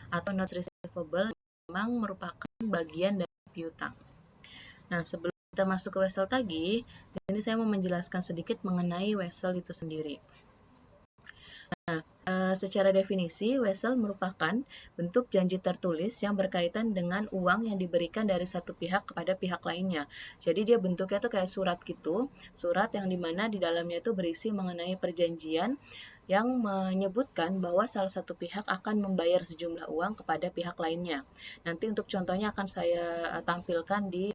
atau notes receivable memang merupakan bagian dari piutang. Nah, sebelum kita masuk ke wesel tagih, di sini saya mau menjelaskan sedikit mengenai wesel itu sendiri. Nah, secara definisi, wesel merupakan bentuk janji tertulis yang berkaitan dengan uang yang diberikan dari satu pihak kepada pihak lainnya. Jadi dia bentuknya tuh kayak surat gitu, surat yang dimana di dalamnya itu berisi mengenai perjanjian yang menyebutkan bahwa salah satu pihak akan membayar sejumlah uang kepada pihak lainnya. Nanti untuk contohnya akan saya tampilkan di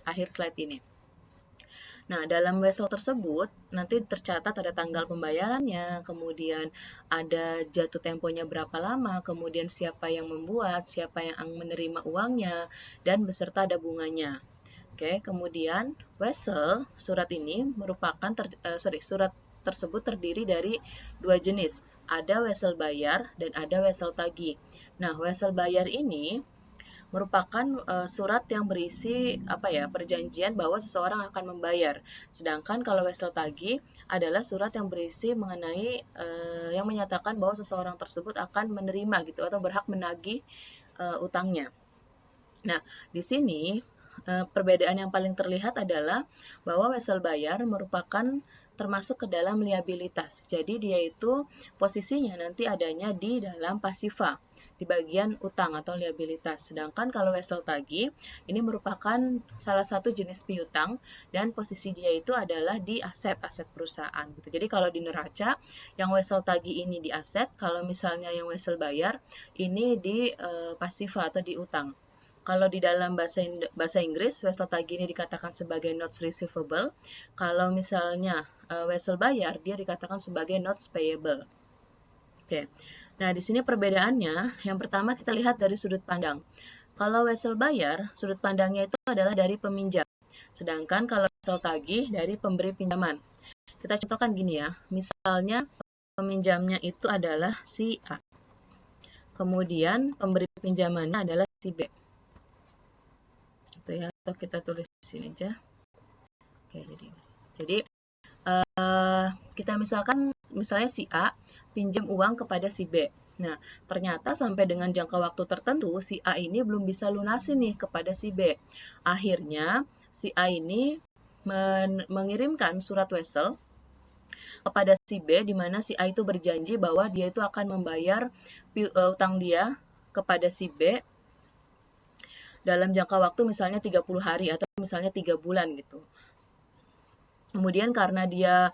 akhir slide ini. Nah, dalam wesel tersebut nanti tercatat ada tanggal pembayarannya, kemudian ada jatuh temponya berapa lama, kemudian siapa yang membuat, siapa yang menerima uangnya, dan beserta ada bunganya. Oke, kemudian wesel surat ini merupakan surat tersebut terdiri dari dua jenis. Ada wesel bayar dan ada wesel tagih. Nah, wesel bayar ini merupakan surat yang berisi perjanjian bahwa seseorang akan membayar. Sedangkan kalau wesel tagih adalah surat yang berisi mengenai yang menyatakan bahwa seseorang tersebut akan menerima gitu atau berhak menagih utangnya. Nah, di sini perbedaan yang paling terlihat adalah bahwa wesel bayar merupakan termasuk ke dalam liabilitas. Jadi dia itu posisinya nanti adanya di dalam pasifa, di bagian utang atau liabilitas. Sedangkan kalau wesel tagih ini merupakan salah satu jenis piutang dan posisi dia itu adalah di aset perusahaan gitu. Jadi kalau di neraca yang wesel tagih ini di aset, kalau misalnya yang wesel bayar ini di pasifa atau di utang. Kalau di dalam bahasa Inggris, wesel tagih ini dikatakan sebagai notes receivable. Kalau misalnya wesel bayar, dia dikatakan sebagai notes payable. Oke. Nah, di sini perbedaannya, yang pertama kita lihat dari sudut pandang. Kalau wesel bayar, sudut pandangnya itu adalah dari peminjam. Sedangkan kalau wesel tagih dari pemberi pinjaman. Kita contohkan gini ya, misalnya peminjamnya itu adalah si A. Kemudian pemberi pinjamannya adalah si B. Gitu ya, atau kita tulis di sini aja. Oke, jadi kita misalnya si A pinjam uang kepada si B. Nah, ternyata sampai dengan jangka waktu tertentu si A ini belum bisa lunasi nih kepada si B. Akhirnya si A ini mengirimkan surat wesel kepada si B di mana si A itu berjanji bahwa dia itu akan membayar utang dia kepada si B dalam jangka waktu misalnya 30 hari atau misalnya 3 bulan gitu. Kemudian karena dia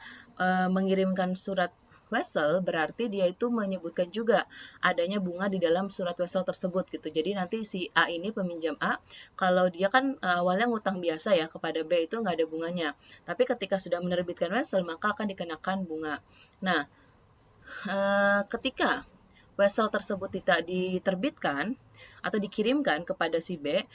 mengirimkan surat wesel, berarti dia itu menyebutkan juga adanya bunga di dalam surat wesel tersebut gitu. Jadi nanti si A ini peminjam A, kalau dia kan awalnya ngutang biasa ya kepada B itu nggak ada bunganya. Tapi ketika sudah menerbitkan wesel, maka akan dikenakan bunga. Nah, ketika wesel tersebut tidak diterbitkan atau dikirimkan kepada si B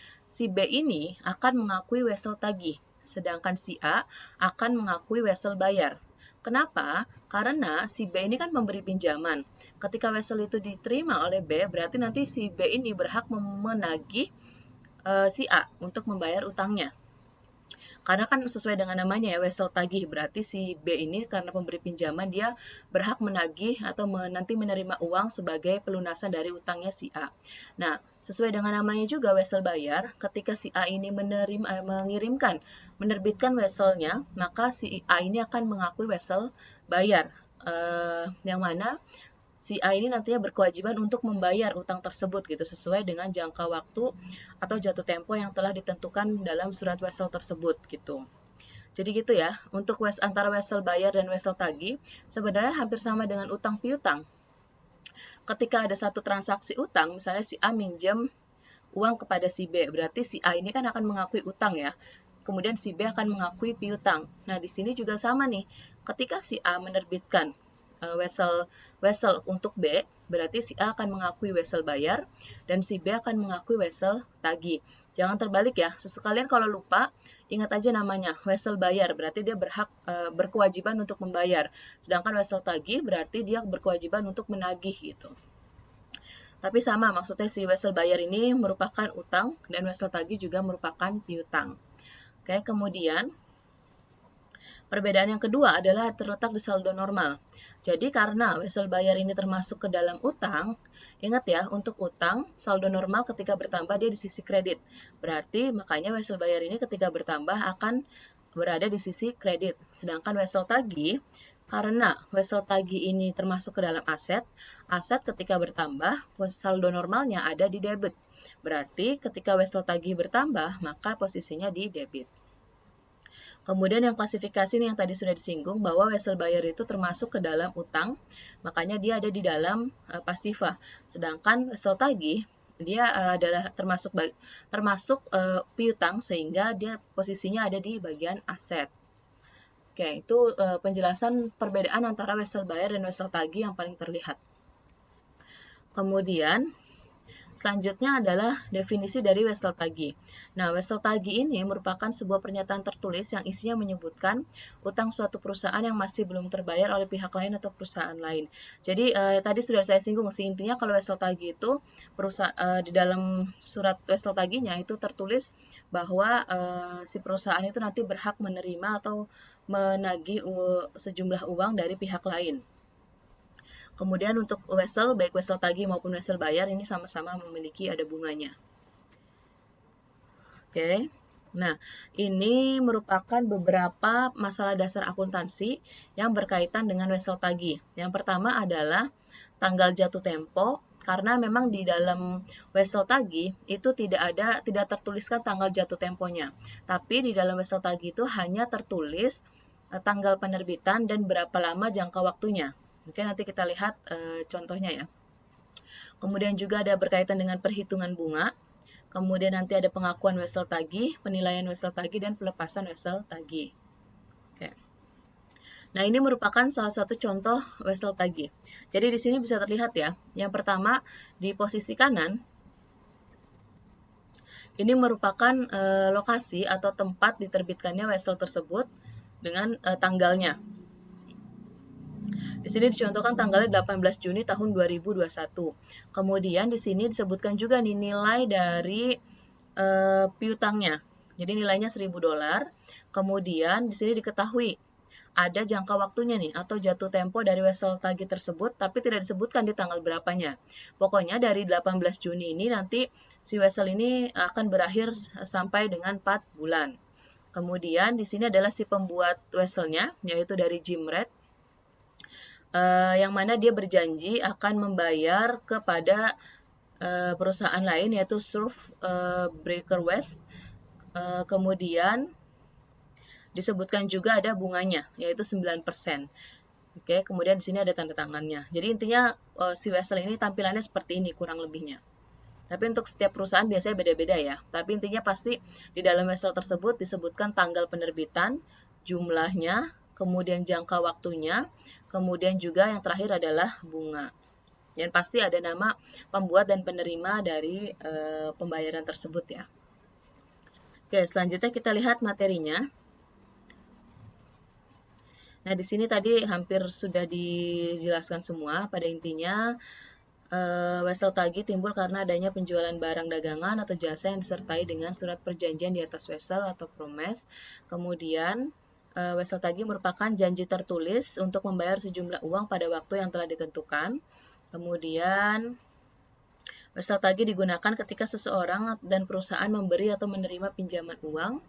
ini akan mengakui wesel tagih. Sedangkan si A akan mengakui wesel bayar. Kenapa? Karena si B ini kan memberi pinjaman. Ketika wesel itu diterima oleh B, berarti nanti si B ini berhak menagih si A untuk membayar utangnya. Karena kan sesuai dengan namanya ya, wesel tagih, berarti si B ini karena pemberi pinjaman dia berhak menagih atau nanti menerima uang sebagai pelunasan dari utangnya si A. Nah, sesuai dengan namanya juga wesel bayar, ketika si A ini menerbitkan weselnya, maka si A ini akan mengakui wesel bayar. Yang mana si A ini nantinya berkewajiban untuk membayar utang tersebut gitu sesuai dengan jangka waktu atau jatuh tempo yang telah ditentukan dalam surat wesel tersebut gitu. Jadi gitu ya, untuk antara wesel bayar dan wesel tagih sebenarnya hampir sama dengan utang piutang. Ketika ada satu transaksi utang, misalnya si A minjem uang kepada si B, berarti si A ini kan akan mengakui utang ya. Kemudian si B akan mengakui piutang. Nah, di sini juga sama nih. Ketika si A menerbitkan wesel untuk B, berarti si A akan mengakui wesel bayar dan si B akan mengakui wesel tagih. Jangan terbalik ya, sesekalian kalau lupa, ingat aja namanya, wesel bayar berarti dia berkewajiban untuk membayar. Sedangkan wesel tagih berarti dia berkewajiban untuk menagih gitu. Tapi sama, maksudnya si wesel bayar ini merupakan utang dan wesel tagih juga merupakan piutang. Oke, kemudian Perbedaan yang kedua adalah terletak di saldo normal. Jadi karena wesel bayar ini termasuk ke dalam utang, ingat ya, untuk utang, saldo normal ketika bertambah dia di sisi kredit. Berarti makanya wesel bayar ini ketika bertambah akan berada di sisi kredit. Sedangkan wesel tagih, karena wesel tagih ini termasuk ke dalam aset, aset ketika bertambah, saldo normalnya ada di debit. Berarti ketika wesel tagih bertambah, maka posisinya di debit. Kemudian yang klasifikasi ini yang tadi sudah disinggung bahwa wesel bayar itu termasuk ke dalam utang, makanya dia ada di dalam pasifa. Sedangkan wesel tagih dia adalah termasuk piutang sehingga dia posisinya ada di bagian aset. Oke, itu penjelasan perbedaan antara wesel bayar dan wesel tagih yang paling terlihat. Kemudian selanjutnya adalah definisi dari wesel tagih. Nah, wesel tagih ini merupakan sebuah pernyataan tertulis yang isinya menyebutkan utang suatu perusahaan yang masih belum terbayar oleh pihak lain atau perusahaan lain. Jadi tadi sudah saya singgung sih, intinya kalau wesel tagih itu di dalam surat wesel tagihnya itu tertulis bahwa si perusahaan itu nanti berhak menerima atau menagih sejumlah uang dari pihak lain. Kemudian untuk wesel, baik wesel tagih maupun wesel bayar ini sama-sama memiliki ada bunganya. Oke. Nah, ini merupakan beberapa masalah dasar akuntansi yang berkaitan dengan wesel tagih. Yang pertama adalah tanggal jatuh tempo, karena memang di dalam wesel tagih itu tidak tertuliskan tanggal jatuh temponya. Tapi di dalam wesel tagih itu hanya tertulis tanggal penerbitan dan berapa lama jangka waktunya. Oke, nanti kita lihat contohnya ya. Kemudian juga ada berkaitan dengan perhitungan bunga. Kemudian nanti ada pengakuan wesel tagih, penilaian wesel tagih, dan pelepasan wesel tagih. Oke. Nah, ini merupakan salah satu contoh wesel tagih. Jadi di sini bisa terlihat ya. Yang pertama di posisi kanan, ini merupakan lokasi atau tempat diterbitkannya wesel tersebut dengan tanggalnya. Di sini dicontohkan tanggalnya 18 Juni tahun 2021. Kemudian di sini disebutkan juga nih nilai dari piutangnya. Jadi nilainya $1.000. Kemudian di sini diketahui ada jangka waktunya nih atau jatuh tempo dari wesel tagih tersebut, tapi tidak disebutkan di tanggal berapanya. Pokoknya dari 18 Juni ini nanti si wesel ini akan berakhir sampai dengan 4 bulan. Kemudian di sini adalah si pembuat weselnya, yaitu dari Jimred, yang mana dia berjanji akan membayar kepada perusahaan lain yaitu Surf Breaker West. Kemudian disebutkan juga ada bunganya yaitu 9%. Oke, kemudian di sini ada tanda tangannya. Jadi intinya si wesel ini tampilannya seperti ini kurang lebihnya. Tapi untuk setiap perusahaan biasanya beda-beda ya. Tapi intinya pasti di dalam wesel tersebut disebutkan tanggal penerbitan, jumlahnya, kemudian jangka waktunya, kemudian juga yang terakhir adalah bunga. Dan pasti ada nama pembuat dan penerima dari pembayaran tersebut ya. Oke, selanjutnya kita lihat materinya. Nah, di sini tadi hampir sudah dijelaskan semua. Pada intinya, wesel tagih timbul karena adanya penjualan barang dagangan atau jasa yang disertai dengan surat perjanjian di atas wesel atau promes. Kemudian, wesel tagih merupakan janji tertulis untuk membayar sejumlah uang pada waktu yang telah ditentukan. Kemudian, wesel tagih digunakan ketika seseorang dan perusahaan memberi atau menerima pinjaman uang.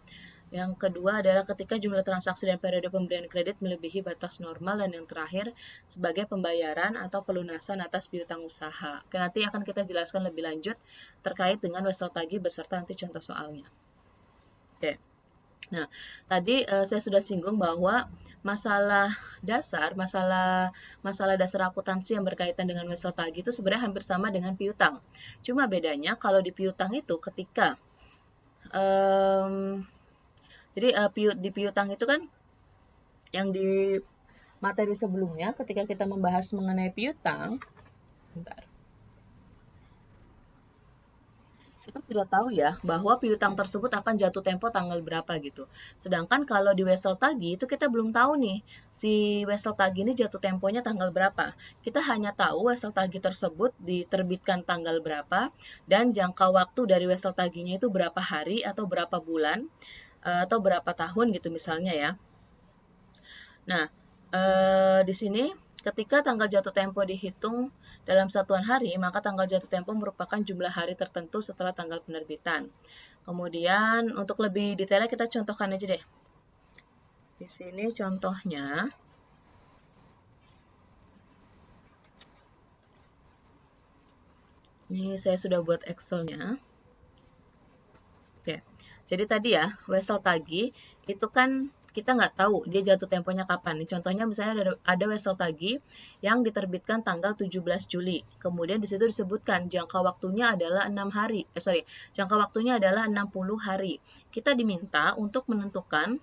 Yang kedua adalah ketika jumlah transaksi dan periode pemberian kredit melebihi batas normal, dan yang terakhir sebagai pembayaran atau pelunasan atas piutang usaha. Oke, nanti akan kita jelaskan lebih lanjut terkait dengan wesel tagih beserta nanti contoh soalnya. Oke. Nah, tadi saya sudah singgung bahwa masalah dasar akuntansi yang berkaitan dengan wesel tagih itu sebenarnya hampir sama dengan piutang. Cuma bedanya kalau di piutang itu ketika jadi di piutang itu kan yang di materi sebelumnya ketika kita membahas mengenai piutang, kita sudah tahu ya bahwa piutang tersebut akan jatuh tempo tanggal berapa gitu. Sedangkan kalau di wesel tagih itu kita belum tahu nih si wesel tagih ini jatuh temponya tanggal berapa. Kita hanya tahu wesel tagih tersebut diterbitkan tanggal berapa dan jangka waktu dari wesel tagihnya itu berapa hari atau berapa bulan atau berapa tahun gitu misalnya ya. Nah, di sini ketika tanggal jatuh tempo dihitung dalam satuan hari, maka tanggal jatuh tempo merupakan jumlah hari tertentu setelah tanggal penerbitan. Kemudian untuk lebih detailnya kita contohkan aja deh. Di sini contohnya, ini saya sudah buat Excel-nya. Oke, jadi tadi ya, wesel tagih itu kan kita nggak tahu dia jatuh temponya kapan. Contohnya misalnya ada wesel tagih yang diterbitkan tanggal 17 Juli. Kemudian di situ disebutkan jangka waktunya adalah 6 hari. Jangka waktunya adalah 60 hari. Kita diminta untuk menentukan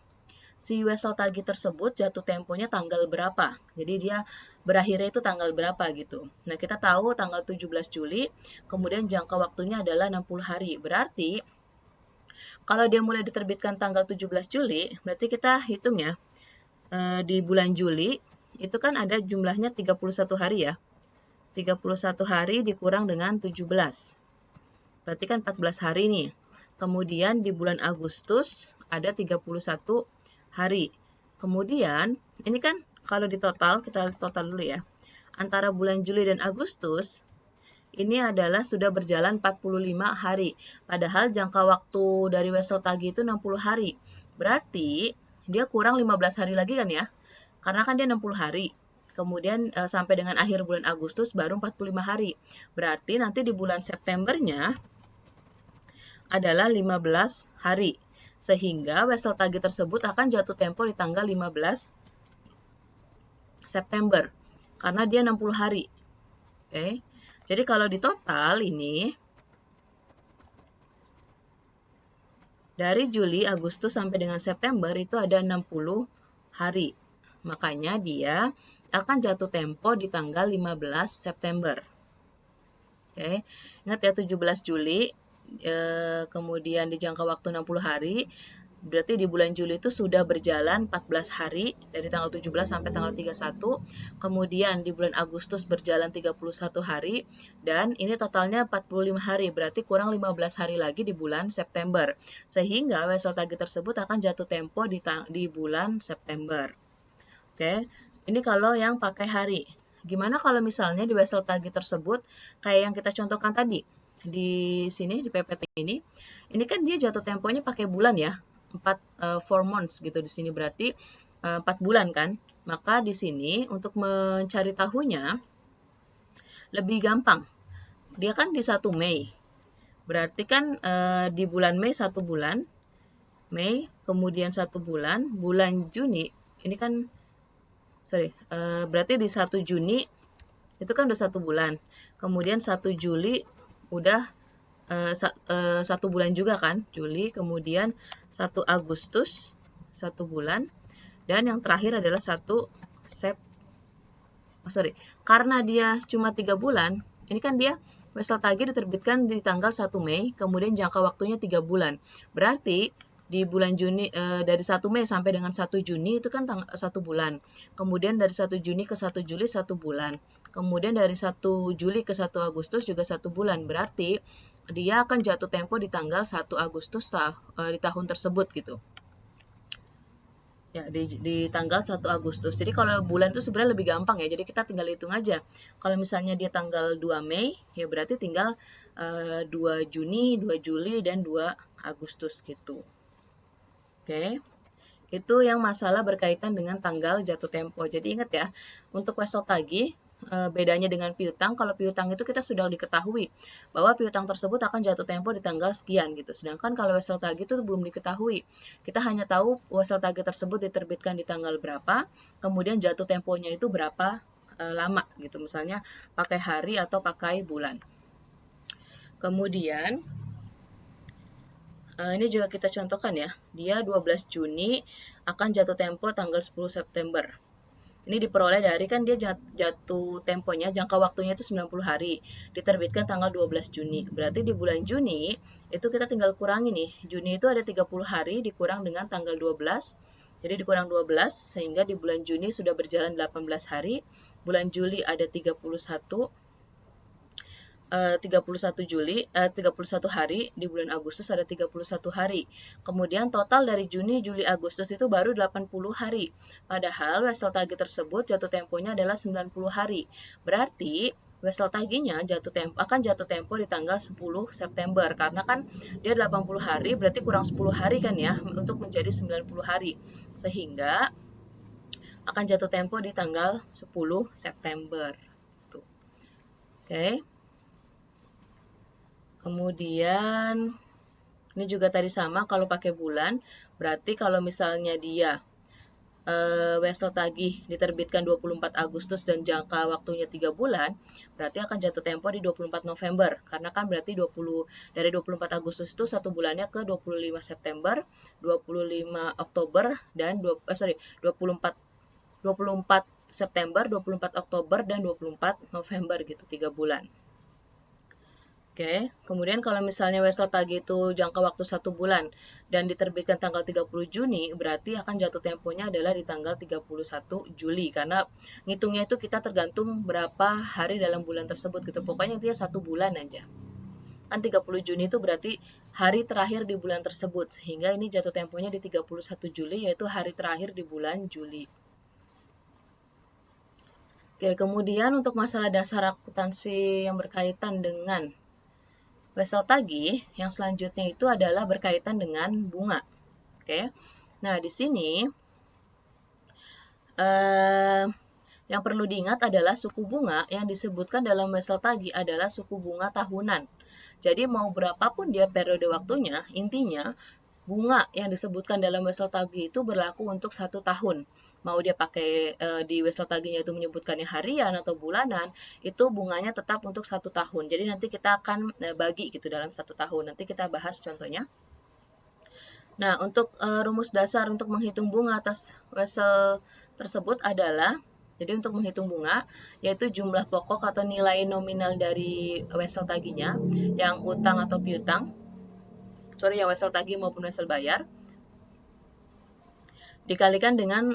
si wesel tagih tersebut jatuh temponya tanggal berapa. Jadi dia berakhirnya itu tanggal berapa gitu. Nah, kita tahu tanggal 17 Juli, kemudian jangka waktunya adalah 60 hari. Berarti kalau dia mulai diterbitkan tanggal 17 Juli, berarti kita hitung ya, di bulan Juli, itu kan ada jumlahnya 31 hari ya. 31 hari dikurang dengan 17. Berarti kan 14 hari nih. Kemudian di bulan Agustus ada 31 hari. Kemudian, ini kan kalau di total, kita total dulu ya. Antara bulan Juli dan Agustus, ini adalah sudah berjalan 45 hari. Padahal jangka waktu dari wesel tagih itu 60 hari. Berarti dia kurang 15 hari lagi kan ya? Karena kan dia 60 hari. Kemudian sampai dengan akhir bulan Agustus baru 45 hari. Berarti nanti di bulan Septembernya adalah 15 hari. Sehingga wesel tagih tersebut akan jatuh tempo di tanggal 15 September. Karena dia 60 hari. Oke. Jadi kalau di total ini, dari Juli, Agustus sampai dengan September itu ada 60 hari. Makanya dia akan jatuh tempo di tanggal 15 September. Oke. Ingat ya 17 Juli, kemudian di jangka waktu 60 hari, berarti di bulan Juli itu sudah berjalan 14 hari dari tanggal 17 sampai tanggal 31. Kemudian di bulan Agustus berjalan 31 hari dan ini totalnya 45 hari, berarti kurang 15 hari lagi di bulan September. Sehingga wesel tagih tersebut akan jatuh tempo di bulan September. Oke. Ini kalau yang pakai hari. Gimana kalau misalnya di wesel tagih tersebut kayak yang kita contohkan tadi? Di sini di PPT ini kan dia jatuh temponya pakai bulan ya. 4 months gitu di sini berarti 4 bulan kan. Maka di sini untuk mencari tahunya lebih gampang. Dia kan di 1 Mei. Berarti kan di bulan Mei 1 bulan. Mei, kemudian 1 bulan, bulan Juni, ini kan berarti di 1 Juni itu kan udah 1 bulan. Kemudian 1 Juli udah 1 bulan juga kan, Juli, kemudian 1 Agustus 1 bulan, dan yang terakhir adalah 1 karena dia cuma 3 bulan, ini kan dia wesel tagih diterbitkan di tanggal 1 Mei, kemudian jangka waktunya 3 bulan. Berarti di bulan Juni dari 1 Mei sampai dengan 1 Juni itu kan 1 bulan. Kemudian dari 1 Juni ke 1 Juli 1 bulan. Kemudian dari 1 Juli ke 1 Agustus juga 1 bulan. Berarti dia akan jatuh tempo di tanggal 1 Agustus di tahun tersebut gitu. Ya, di tanggal 1 Agustus. Jadi kalau bulan itu sebenarnya lebih gampang ya. Jadi kita tinggal hitung aja. Kalau misalnya dia tanggal 2 Mei, ya berarti tinggal 2 Juni, 2 Juli, dan 2 Agustus gitu. Oke. Itu yang masalah berkaitan dengan tanggal jatuh tempo. Jadi ingat ya, untuk wesel tagih, bedanya dengan piutang, kalau piutang itu kita sudah diketahui bahwa piutang tersebut akan jatuh tempo di tanggal sekian gitu. Sedangkan kalau wesel tagih itu belum diketahui. Kita hanya tahu wesel tagih tersebut diterbitkan di tanggal berapa, kemudian jatuh temponya itu berapa lama gitu. Misalnya pakai hari atau pakai bulan. Kemudian ini juga kita contohkan ya. Dia 12 Juni akan jatuh tempo tanggal 10 September. Ini diperoleh dari kan dia jatuh temponya, jangka waktunya itu 90 hari. Diterbitkan tanggal 12 Juni. Berarti di bulan Juni itu kita tinggal kurangi nih. Juni itu ada 30 hari dikurang dengan tanggal 12. Jadi dikurang 12 sehingga di bulan Juni sudah berjalan 18 hari. Bulan Juli ada 31. 31 hari, di bulan Agustus ada 31 hari. Kemudian total dari Juni, Juli, Agustus itu baru 80 hari. Padahal wesel tagih tersebut jatuh temponya adalah 90 hari. Berarti wesel tagihnya akan jatuh tempo di tanggal 10 September karena kan dia 80 hari berarti kurang 10 hari kan ya untuk menjadi 90 hari. Sehingga akan jatuh tempo di tanggal 10 September. Tuh. Oke. Kemudian ini juga tadi sama kalau pakai bulan, berarti kalau misalnya dia wesel tagih diterbitkan 24 Agustus dan jangka waktunya 3 bulan, berarti akan jatuh tempo di 24 November. Karena kan berarti dari 24 Agustus itu 1 bulannya ke 25 September, 25 Oktober dan 24 September, 24 Oktober dan 24 November gitu, 3 bulan. Oke, kemudian kalau misalnya wesel tagih itu jangka waktu 1 bulan dan diterbitkan tanggal 30 Juni, berarti akan jatuh temponya adalah di tanggal 31 Juli. Karena ngitungnya itu kita tergantung berapa hari dalam bulan tersebut gitu. Pokoknya intinya 1 bulan aja. Kan 30 Juni itu berarti hari terakhir di bulan tersebut. Sehingga ini jatuh temponya di 31 Juli, yaitu hari terakhir di bulan Juli. Oke, kemudian untuk masalah dasar akuntansi yang berkaitan dengan wesel tagih yang selanjutnya itu adalah berkaitan dengan bunga. Oke. Nah, di sini yang perlu diingat adalah suku bunga yang disebutkan dalam wesel tagih adalah suku bunga tahunan. Jadi mau berapapun dia periode waktunya, intinya bunga yang disebutkan dalam wesel tagih itu berlaku untuk 1 tahun. Mau dia pakai di wesel tagihnya itu menyebutkannya harian atau bulanan, itu bunganya tetap untuk 1 tahun. Jadi nanti kita akan bagi gitu dalam 1 tahun. Nanti kita bahas contohnya. Nah, untuk rumus dasar untuk menghitung bunga atas wesel tersebut adalah, jadi untuk menghitung bunga, yaitu jumlah pokok atau nilai nominal dari wesel tagihnya, yang utang atau piutang, yang wesel tagih maupun wesel bayar, dikalikan dengan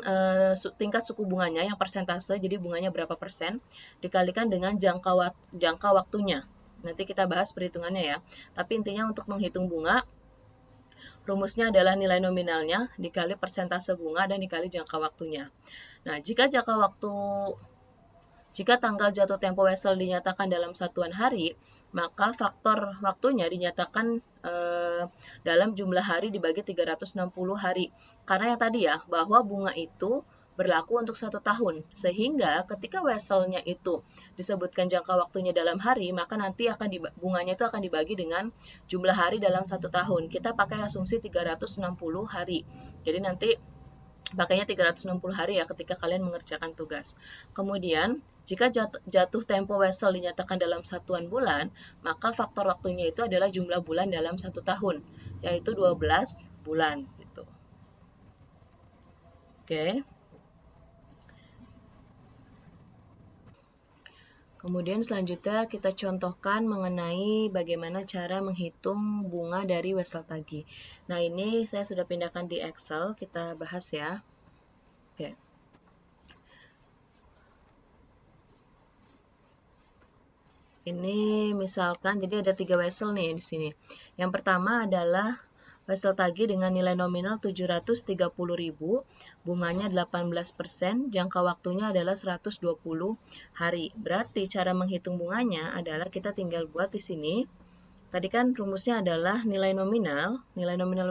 tingkat suku bunganya yang persentase, jadi bunganya berapa persen, dikalikan dengan jangka waktunya. Nanti kita bahas perhitungannya ya. Tapi intinya untuk menghitung bunga, rumusnya adalah nilai nominalnya dikali persentase bunga dan dikali jangka waktunya. Nah, jika tanggal jatuh tempo wesel dinyatakan dalam satuan hari, maka faktor waktunya dinyatakan dalam jumlah hari dibagi 360 hari. Karena yang tadi ya, bahwa bunga itu berlaku untuk 1 tahun. Sehingga ketika weselnya itu disebutkan jangka waktunya dalam hari, maka nanti bunganya itu akan dibagi dengan jumlah hari dalam 1 tahun. Kita pakai asumsi 360 hari. Jadi nanti pakainya 360 hari ya ketika kalian mengerjakan tugas. Kemudian, jika jatuh tempo wesel dinyatakan dalam satuan bulan, maka faktor waktunya itu adalah jumlah bulan dalam 1 tahun, yaitu 12 bulan. Gitu. Oke. Kemudian selanjutnya kita contohkan mengenai bagaimana cara menghitung bunga dari wesel tagih. Nah, ini saya sudah pindahkan di Excel, kita bahas ya. Oke. Ini misalkan jadi ada 3 wesel nih di sini. Yang pertama adalah wesel tagih dengan nilai nominal 730.000, bunganya 18%, jangka waktunya adalah 120 hari. Berarti cara menghitung bunganya adalah kita tinggal buat di sini. Tadi kan rumusnya adalah nilai nominal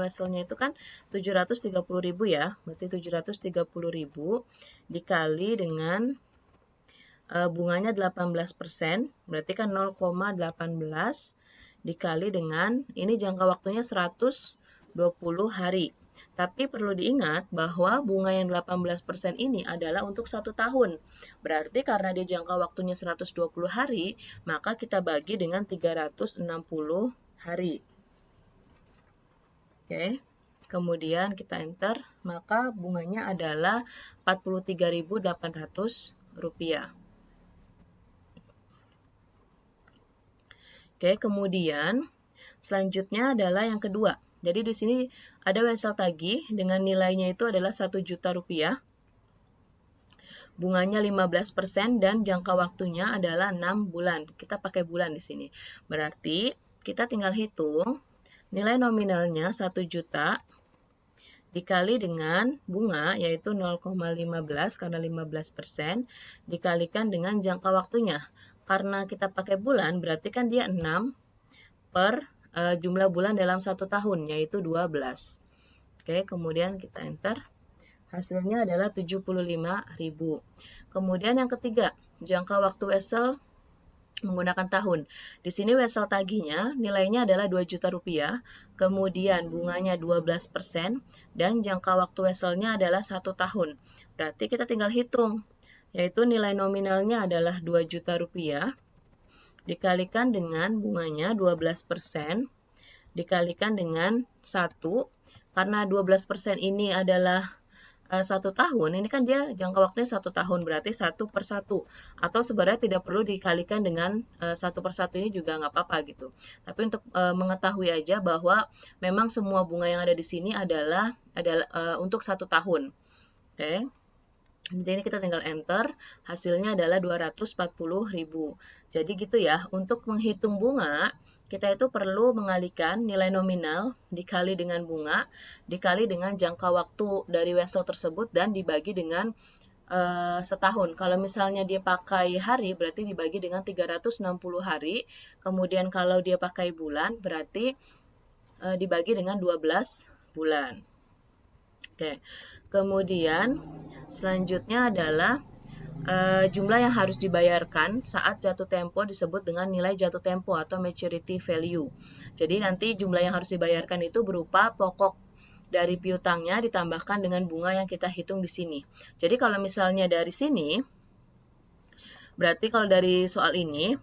weselnya itu kan 730.000 ya. Berarti 730.000 dikali dengan bunganya 18%, berarti kan 0,18 dikali dengan, ini jangka waktunya 120 hari. Tapi perlu diingat bahwa bunga yang 18% ini adalah untuk 1 tahun. Berarti karena dia jangka waktunya 120 hari, maka kita bagi dengan 360 hari. Oke. Kemudian kita enter, maka bunganya adalah Rp43.800. Oke, kemudian selanjutnya adalah yang kedua. Jadi di sini ada wesel tagih dengan nilainya itu adalah Rp1 juta. bunganya 15% dan jangka waktunya adalah 6 bulan. Kita pakai bulan di sini. Berarti kita tinggal hitung nilai nominalnya 1 juta dikali dengan bunga yaitu 0,15 karena 15% dikalikan dengan jangka waktunya. Karena kita pakai bulan berarti kan dia 6 per jumlah bulan dalam 1 tahun yaitu 12. Oke, kemudian kita enter. Hasilnya adalah 75.000. Kemudian yang ketiga, jangka waktu wesel menggunakan tahun. Di sini wesel tagihnya nilainya adalah 2 juta rupiah, kemudian bunganya 12% dan jangka waktu weselnya adalah 1 tahun. Berarti kita tinggal hitung, yaitu nilai nominalnya adalah 2 juta rupiah dikalikan dengan bunganya 12% dikalikan dengan 1. Karena 12% ini adalah 1 tahun, ini kan dia jangka waktunya 1 tahun, berarti 1 per 1. Atau sebenarnya tidak perlu dikalikan dengan 1 per 1 ini juga nggak apa-apa gitu. Tapi untuk mengetahui aja bahwa memang semua bunga yang ada di sini adalah untuk 1 tahun. Oke. Jadi ini kita tinggal enter, hasilnya adalah 240.000. Jadi gitu ya, untuk menghitung bunga, kita itu perlu mengalihkan nilai nominal dikali dengan bunga, dikali dengan jangka waktu dari wesel tersebut dan dibagi dengan setahun. Kalau misalnya dia pakai hari, berarti dibagi dengan 360 hari. Kemudian kalau dia pakai bulan, berarti dibagi dengan 12 bulan. Oke. Kemudian selanjutnya adalah jumlah yang harus dibayarkan saat jatuh tempo disebut dengan nilai jatuh tempo atau maturity value. Jadi nanti jumlah yang harus dibayarkan itu berupa pokok dari piutangnya ditambahkan dengan bunga yang kita hitung di sini. Jadi kalau misalnya dari sini, berarti kalau dari soal ini,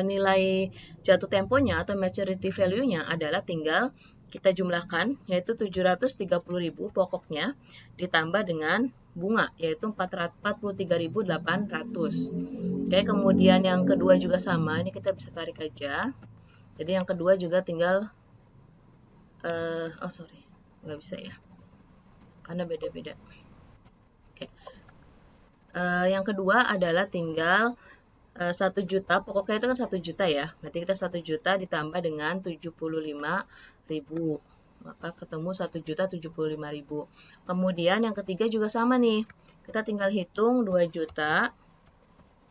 nilai jatuh temponya atau maturity value-nya adalah tinggal kita jumlahkan, yaitu 730.000 pokoknya, ditambah dengan bunga, yaitu 43.800. Oke, kemudian yang kedua juga sama, ini kita bisa tarik aja. Jadi yang kedua juga tinggal, nggak bisa ya, karena beda-beda. Oke. Yang kedua adalah tinggal 1 juta, pokoknya itu kan 1 juta ya, berarti kita 1 juta ditambah dengan 75.000, maka ketemu 1.075.000. Kemudian yang ketiga juga sama nih, kita tinggal hitung 2 juta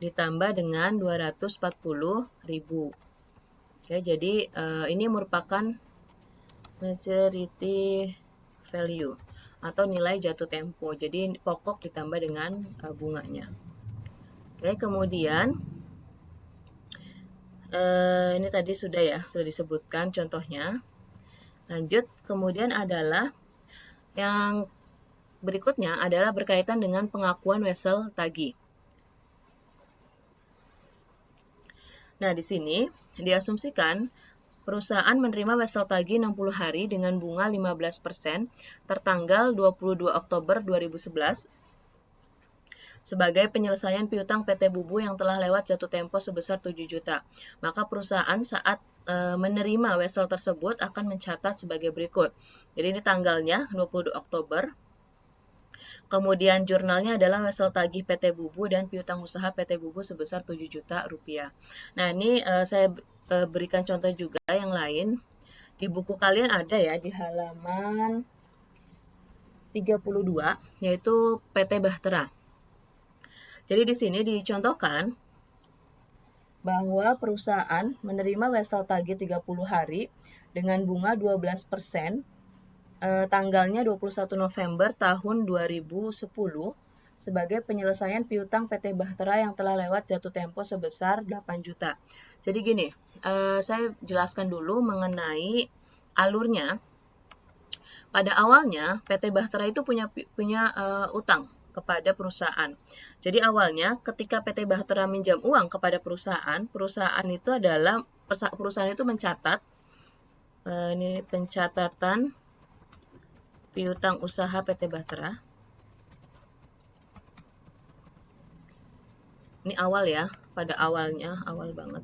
ditambah dengan 240.000. Oke, jadi ini merupakan maturity value atau nilai jatuh tempo, jadi pokok ditambah dengan bunganya. Oke, kemudian ini tadi sudah disebutkan contohnya. Lanjut, kemudian adalah yang berikutnya adalah berkaitan dengan pengakuan wesel tagih. Nah, di sini diasumsikan perusahaan menerima wesel tagih 60 hari dengan bunga 15% tertanggal 22 Oktober 2011 sebagai penyelesaian piutang PT Bubu yang telah lewat jatuh tempo sebesar 7 juta. Maka perusahaan saat menerima wesel tersebut akan mencatat sebagai berikut. Jadi ini tanggalnya 22 Oktober. Kemudian jurnalnya adalah wesel tagih PT Bubu dan piutang usaha PT Bubu sebesar 7 juta rupiah. Nah, ini saya berikan contoh juga yang lain. Di buku kalian ada ya di halaman 32 yaitu PT Bahtera. Jadi di sini dicontohkan bahwa perusahaan menerima wesel tagih 30 hari dengan bunga 12%, tanggalnya 21 November tahun 2010 sebagai penyelesaian piutang PT Bahtera yang telah lewat jatuh tempo sebesar 8 juta. Jadi gini, saya jelaskan dulu mengenai alurnya. Pada awalnya PT Bahtera itu punya utang kepada perusahaan. Jadi awalnya ketika PT Bahtera minjam uang kepada perusahaan itu adalah perusahaan itu mencatat ini pencatatan piutang usaha PT Bahtera. Ini awal ya, pada awalnya, awal banget.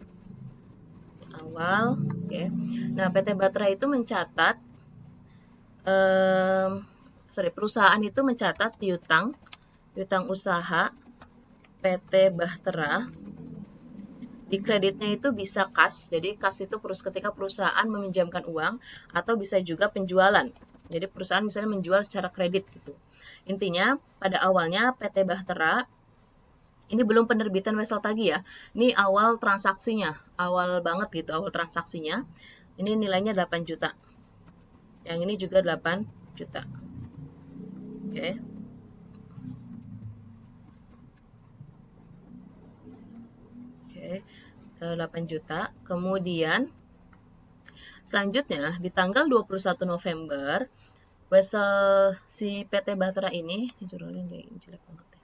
Awal, oke. Nah, PT Bahtera itu mencatat perusahaan itu mencatat piutang usaha PT Bahtera, di kreditnya itu bisa kas, jadi kas itu ketika perusahaan meminjamkan uang, atau bisa juga penjualan. Jadi perusahaan misalnya menjual secara kredit gitu. Intinya pada awalnya PT Bahtera ini belum penerbitan wesel tagih ya. Ini awal transaksinya, awal banget gitu awal transaksinya. Ini nilainya 8 juta. Yang ini juga 8 juta. Oke. Oke. 8 juta. Kemudian selanjutnya di tanggal 21 November wesel si PT Bahtera ini judulnya jelek banget ya.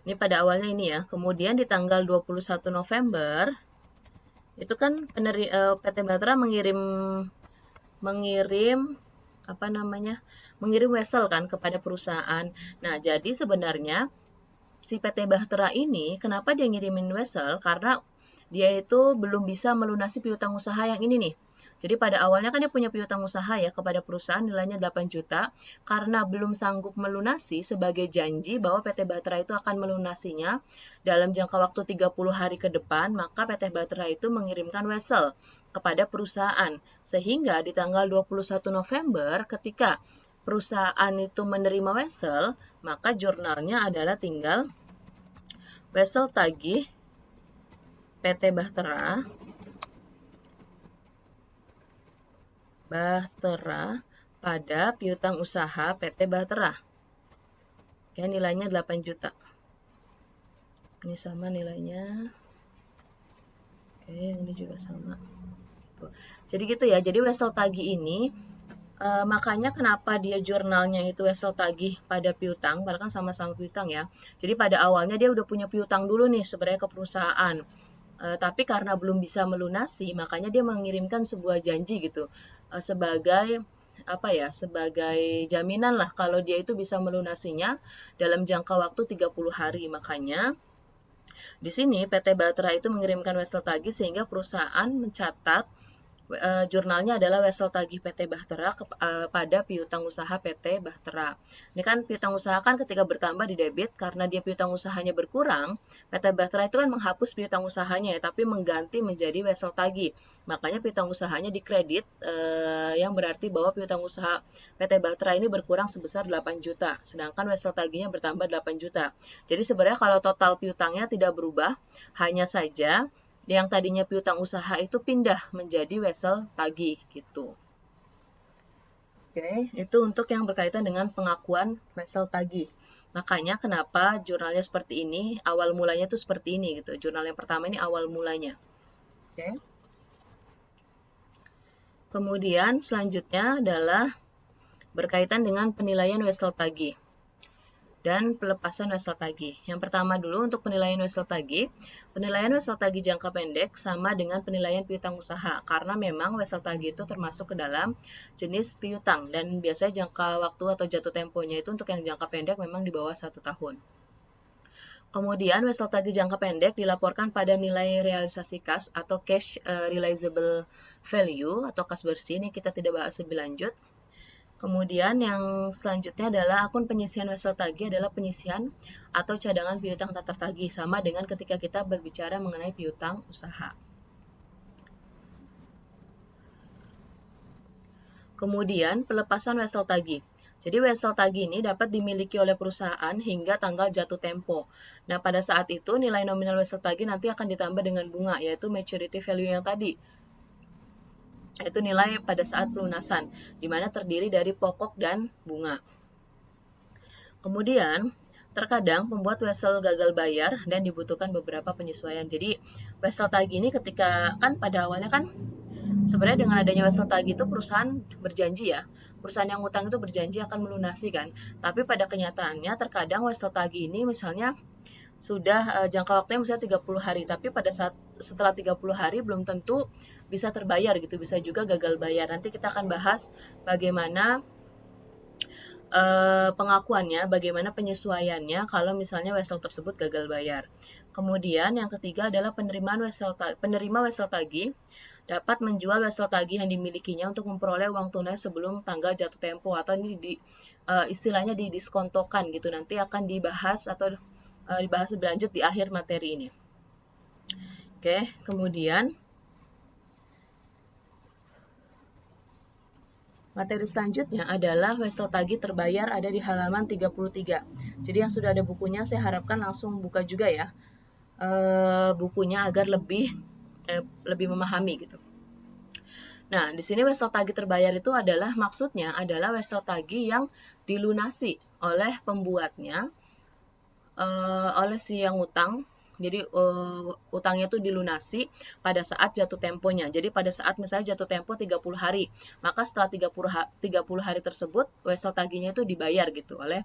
Ini pada awalnya ini ya. Kemudian di tanggal 21 November itu kan PT Bahtera mengirim wesel kan kepada perusahaan. Nah, jadi sebenarnya si PT Bahtera ini kenapa dia ngirimin wesel? Karena dia itu belum bisa melunasi piutang usaha yang ini nih. Jadi pada awalnya kan dia punya piutang usaha ya kepada perusahaan nilainya 8 juta. Karena belum sanggup melunasi sebagai janji bahwa PT Bahtera itu akan melunasinya dalam jangka waktu 30 hari ke depan, maka PT Bahtera itu mengirimkan wesel kepada perusahaan. Sehingga di tanggal 21 November ketika perusahaan itu menerima wesel, maka jurnalnya adalah tinggal wesel tagih PT Bahtera pada piutang usaha PT Bahtera. Oke, nilainya 8 juta. Ini sama nilainya. Oke, ini juga sama. Jadi gitu ya. Jadi wesel tagih ini makanya kenapa dia jurnalnya itu wesel tagih pada piutang, padahal kan sama-sama piutang ya. Jadi pada awalnya dia udah punya piutang dulu nih sebenarnya ke perusahaan. Tapi karena belum bisa melunasi, makanya dia mengirimkan sebuah janji gitu sebagai jaminan lah kalau dia itu bisa melunasinya dalam jangka waktu 30 hari. Makanya di sini PT Bahtera itu mengirimkan wesel tagih sehingga perusahaan mencatat jurnalnya adalah wesel tagih PT Bahtera pada piutang usaha PT Bahtera. Ini kan piutang usaha kan ketika bertambah di debit, karena dia piutang usahanya berkurang, PT Bahtera itu kan menghapus piutang usahanya ya, tapi mengganti menjadi wesel tagih. Makanya piutang usahanya dikredit, yang berarti bahwa piutang usaha PT Bahtera ini berkurang sebesar 8 juta, sedangkan wesel tagihnya bertambah 8 juta. Jadi sebenarnya kalau total piutangnya tidak berubah, hanya saja yang tadinya piutang usaha itu pindah menjadi wesel tagih gitu. Oke, itu untuk yang berkaitan dengan pengakuan wesel tagih. Makanya kenapa jurnalnya seperti ini, awal mulanya itu seperti ini gitu. Jurnal yang pertama ini awal mulanya. Oke. Kemudian selanjutnya adalah berkaitan dengan penilaian wesel tagih dan pelepasan wesel tagih. Yang pertama dulu untuk penilaian wesel tagih. Penilaian wesel tagih jangka pendek sama dengan penilaian piutang usaha, karena memang wesel tagih itu termasuk ke dalam jenis piutang dan biasanya jangka waktu atau jatuh temponya itu untuk yang jangka pendek memang di bawah 1 tahun. Kemudian wesel tagih jangka pendek dilaporkan pada nilai realisasi kas atau cash realizable value atau kas bersih. Ini kita tidak bahas lebih lanjut. Kemudian yang selanjutnya adalah akun penyisian wesel tagih adalah penyisian atau cadangan piutang tak tertagih, sama dengan ketika kita berbicara mengenai piutang usaha. Kemudian pelepasan wesel tagih. Jadi wesel tagih ini dapat dimiliki oleh perusahaan hingga tanggal jatuh tempo. Nah, pada saat itu nilai nominal wesel tagih nanti akan ditambah dengan bunga, yaitu maturity value yang tadi. Itu nilai pada saat pelunasan, di mana terdiri dari pokok dan bunga. Kemudian, terkadang pembuat wesel gagal bayar dan dibutuhkan beberapa penyesuaian. Jadi, wesel tagih ini ketika kan pada awalnya kan sebenarnya dengan adanya wesel tagih itu perusahaan berjanji ya. Perusahaan yang utang itu berjanji akan melunasi kan. Tapi pada kenyataannya terkadang wesel tagih ini misalnya sudah jangka waktunya misalnya 30 hari, tapi pada saat setelah 30 hari belum tentu bisa terbayar gitu, bisa juga gagal bayar. Nanti kita akan bahas bagaimana pengakuannya, bagaimana penyesuaiannya kalau misalnya wesel tersebut gagal bayar. Kemudian yang ketiga adalah penerima wesel tagih dapat menjual wesel tagih yang dimilikinya untuk memperoleh uang tunai sebelum tanggal jatuh tempo, atau ini istilahnya didiskontokan gitu. Nanti akan dibahas atau dibahas lebih lanjut di akhir materi ini. Oke, kemudian materi selanjutnya adalah wesel tagih terbayar ada di halaman 33. Jadi yang sudah ada bukunya saya harapkan langsung buka juga ya bukunya agar lebih memahami gitu. Nah, di sini wesel tagih terbayar itu adalah maksudnya adalah wesel tagih yang dilunasi oleh pembuatnya, oleh si yang utang. Jadi utangnya itu dilunasi pada saat jatuh temponya. Jadi pada saat misalnya jatuh tempo 30 hari, maka setelah 30 hari tersebut wesel tagihnya itu dibayar gitu oleh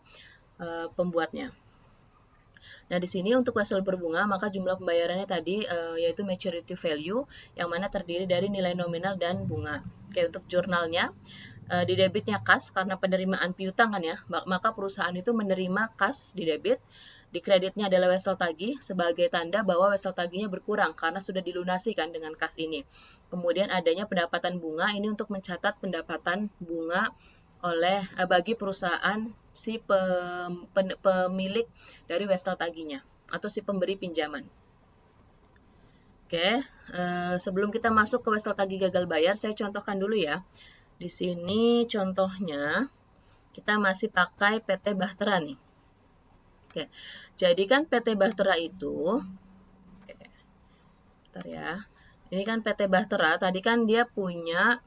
pembuatnya. Nah, di sini untuk wesel berbunga, maka jumlah pembayarannya tadi yaitu maturity value, yang mana terdiri dari nilai nominal dan bunga. Oke, untuk jurnalnya, di debitnya kas karena penerimaan piutang kan ya, maka perusahaan itu menerima kas di debit, di kreditnya adalah wesel tagih sebagai tanda bahwa wesel tagihnya berkurang karena sudah dilunasi kan dengan kas ini. Kemudian adanya pendapatan bunga, ini untuk mencatat pendapatan bunga bagi perusahaan si pemilik dari wesel tagihnya atau si pemberi pinjaman. Oke, sebelum kita masuk ke wesel tagih gagal bayar, saya contohkan dulu ya. Di sini contohnya kita masih pakai PT Bahtera nih. Oke, jadi kan PT Bahtera itu, bentar ya. Ini kan PT Bahtera, tadi kan dia punya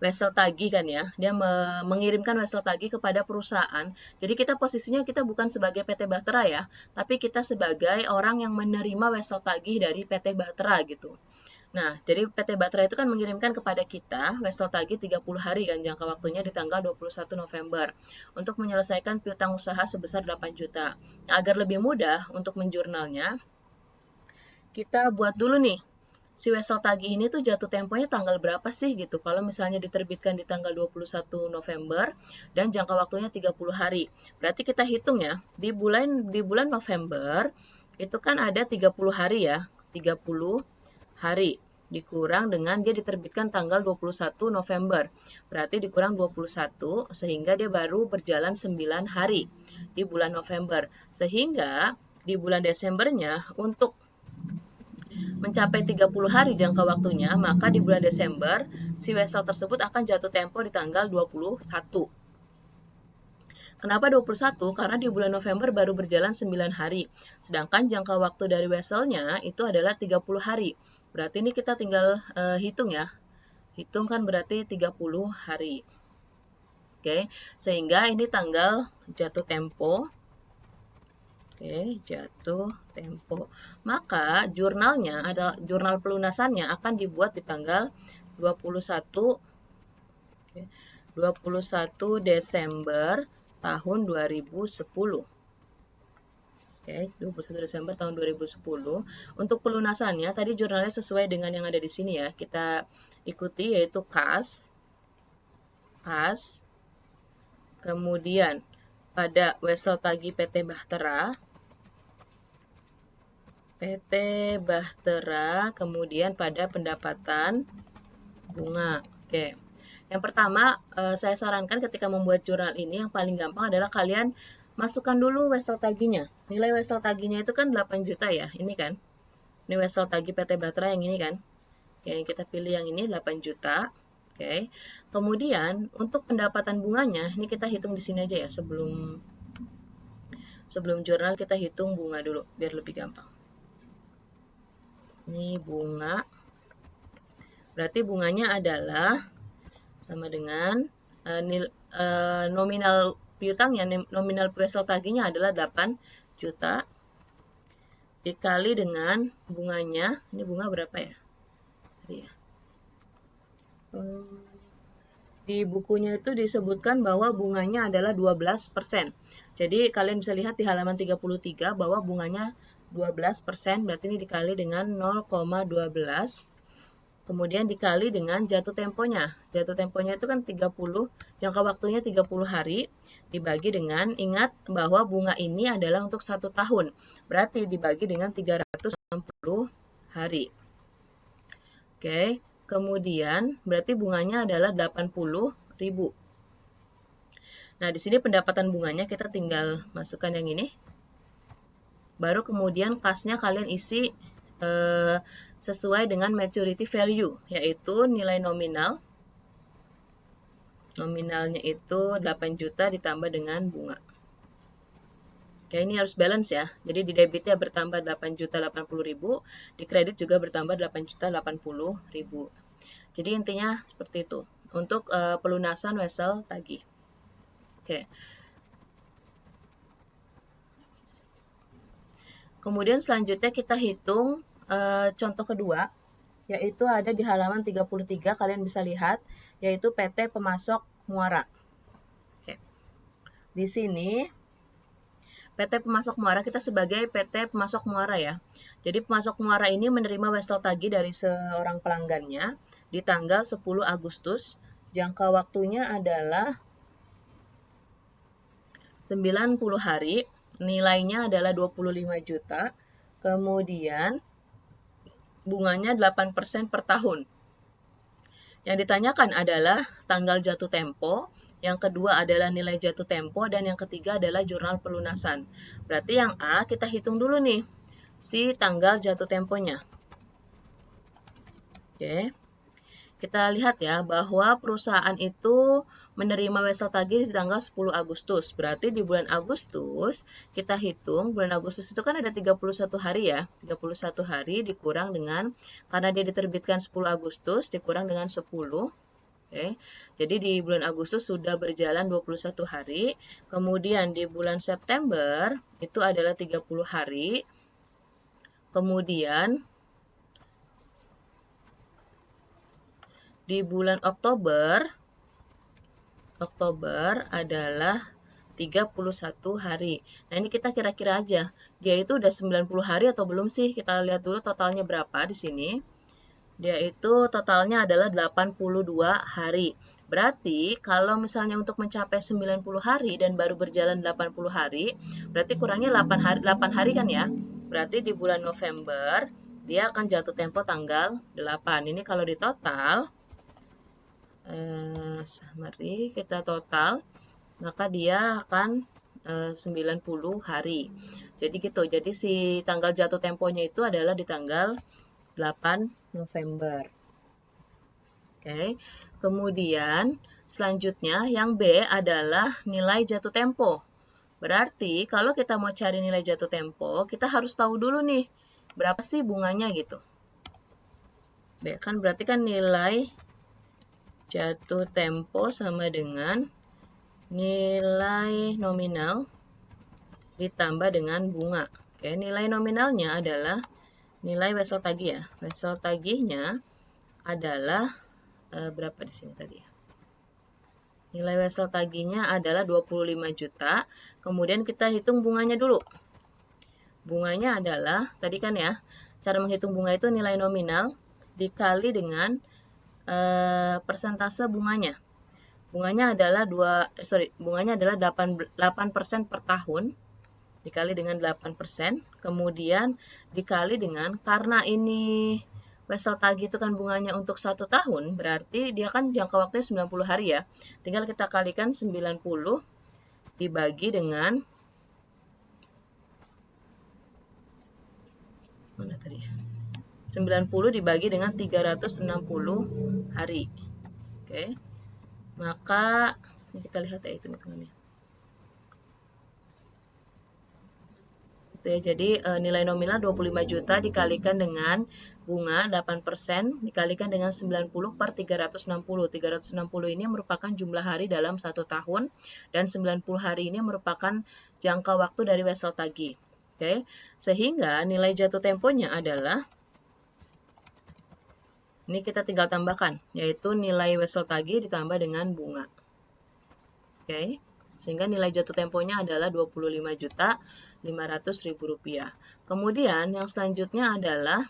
wesel tagih kan ya, dia mengirimkan wesel tagih kepada perusahaan. Jadi kita posisinya kita bukan sebagai PT Bahtera ya, tapi kita sebagai orang yang menerima wesel tagih dari PT Bahtera gitu. Nah, jadi PT Bahtera itu kan mengirimkan kepada kita wesel tagih 30 hari kan jangka waktunya di tanggal 21 November untuk menyelesaikan piutang usaha sebesar 8 juta. Nah, agar lebih mudah untuk menjurnalnya, kita buat dulu nih si wesel tagih ini tuh jatuh temponya tanggal berapa sih gitu. Kalau misalnya diterbitkan di tanggal 21 November dan jangka waktunya 30 hari. Berarti kita hitung ya, di bulan November itu kan ada 30 hari ya. 30 hari dikurang dengan dia diterbitkan tanggal 21 November. Berarti dikurang 21 sehingga dia baru berjalan 9 hari di bulan November. Sehingga di bulan Desembernya untuk mencapai 30 hari jangka waktunya, maka di bulan Desember si wesel tersebut akan jatuh tempo di tanggal 21. Kenapa 21? Karena di bulan November baru berjalan 9 hari. Sedangkan jangka waktu dari weselnya itu adalah 30 hari. Berarti ini kita tinggal hitung ya. Hitung kan berarti 30 hari. Oke, sehingga ini tanggal jatuh tempo. Oke, jatuh tempo. Maka jurnalnya jurnal pelunasannya akan dibuat di tanggal 21 Desember tahun 2010. Oke, 21 Desember tahun 2010. Untuk pelunasannya tadi jurnalnya sesuai dengan yang ada di sini ya. Kita ikuti yaitu kas. Kemudian pada wesel tagih PT Bahtera, kemudian pada pendapatan bunga. Oke. Yang pertama, saya sarankan ketika membuat jurnal ini yang paling gampang adalah kalian masukkan dulu wesel tagihnya. Nilai wesel tagihnya itu kan 8 juta ya, ini kan. Ini wesel tagih PT Bahtera yang ini kan. Oke, kita pilih yang ini 8 juta. Oke. Kemudian untuk pendapatan bunganya, ini kita hitung di sini aja ya sebelum jurnal kita hitung bunga dulu biar lebih gampang. Ini bunga. Berarti bunganya adalah sama dengan nominal piutangnya, nominal wesel tagihnya adalah 8 juta dikali dengan bunganya. Ini bunga berapa ya? Tadi ya. di bukunya itu disebutkan bahwa bunganya adalah 12%. Jadi kalian bisa lihat di halaman 33 bahwa bunganya 12%, berarti ini dikali dengan 0,12. Kemudian dikali dengan jatuh temponya. Jatuh temponya itu kan 30, jangka waktunya 30 hari, dibagi dengan, ingat bahwa bunga ini adalah untuk 1 tahun. Berarti dibagi dengan 360 hari. Oke. Kemudian berarti bunganya adalah 80.000. Nah, di sini pendapatan bunganya kita tinggal masukkan yang ini. Baru kemudian kasnya kalian isi sesuai dengan maturity value, yaitu nilai nominal. Nominalnya itu 8 juta ditambah dengan bunga. Oke, ini harus balance ya. Jadi di debitnya bertambah 8.080.000, di kredit juga bertambah 8.080.000. Jadi intinya seperti itu untuk pelunasan wesel tagih. Oke. Kemudian selanjutnya kita hitung contoh kedua, yaitu ada di halaman 33, kalian bisa lihat, yaitu PT Pemasok Muara. Oke. Di sini PT Pemasok Muara, kita sebagai PT Pemasok Muara ya. Jadi Pemasok Muara ini menerima wesel tagih dari seorang pelanggannya di tanggal 10 Agustus. Jangka waktunya adalah 90 hari, nilainya adalah 25 juta. Kemudian bunganya 8% per tahun. Yang ditanyakan adalah tanggal jatuh tempo, yang kedua adalah nilai jatuh tempo, dan yang ketiga adalah jurnal pelunasan. Berarti yang A kita hitung dulu nih, si tanggal jatuh temponya. Oke. Kita lihat ya, bahwa perusahaan itu menerima wesel tagih di tanggal 10 Agustus. Berarti di bulan Agustus, kita hitung, bulan Agustus itu kan ada 31 hari ya. 31 hari dikurang dengan, karena dia diterbitkan 10 Agustus, dikurang dengan 10. Oke. Jadi di bulan Agustus sudah berjalan 21 hari. Kemudian di bulan September itu adalah 30 hari. Kemudian di bulan Oktober adalah 31 hari. Nah, ini kita kira-kira aja. Dia itu udah 90 hari atau belum sih? Kita lihat dulu totalnya berapa di sini. Dia itu totalnya adalah 82 hari. Berarti kalau misalnya untuk mencapai 90 hari dan baru berjalan 80 hari, berarti kurangnya 8 hari kan ya? Berarti di bulan November dia akan jatuh tempo tanggal 8. Ini kalau di total, mari kita total, maka dia akan 90 hari. Jadi gitu. Jadi si tanggal jatuh temponya itu adalah di tanggal 8 November. Oke. Kemudian selanjutnya yang B adalah nilai jatuh tempo. Berarti kalau kita mau cari nilai jatuh tempo, kita harus tahu dulu nih berapa sih bunganya gitu. B kan berarti kan nilai jatuh tempo sama dengan nilai nominal ditambah dengan bunga. Oke, nilai nominalnya adalah nilai wesel tagih ya. Wesel tagihnya adalah berapa di sini tadi? Nilai wesel tagihnya adalah 25 juta. Kemudian kita hitung bunganya dulu. Bunganya adalah, tadi kan ya, cara menghitung bunga itu nilai nominal dikali dengan persentase bunganya. Bunganya adalah 8% per tahun dikali dengan 8%, kemudian dikali dengan, karena ini wesel tagih itu kan bunganya untuk 1 tahun, berarti dia kan jangka waktunya 90 hari ya. Tinggal kita kalikan 90 dibagi dengan, mana tadi ya? 90 dibagi dengan 360 hari. Oke. Maka ini kita lihat ya hitung-hitungannya. Jadi nilai nominal 25 juta dikalikan dengan bunga 8% dikalikan dengan 90 per 360. 360 ini merupakan jumlah hari dalam 1 tahun dan 90 hari ini merupakan jangka waktu dari wesel tagih. Oke. Sehingga nilai jatuh temponya adalah Ini kita tinggal tambahkan, yaitu nilai wesel tagih ditambah dengan bunga. Oke, sehingga nilai jatuh temponya adalah Rp25.500.000. Kemudian yang selanjutnya adalah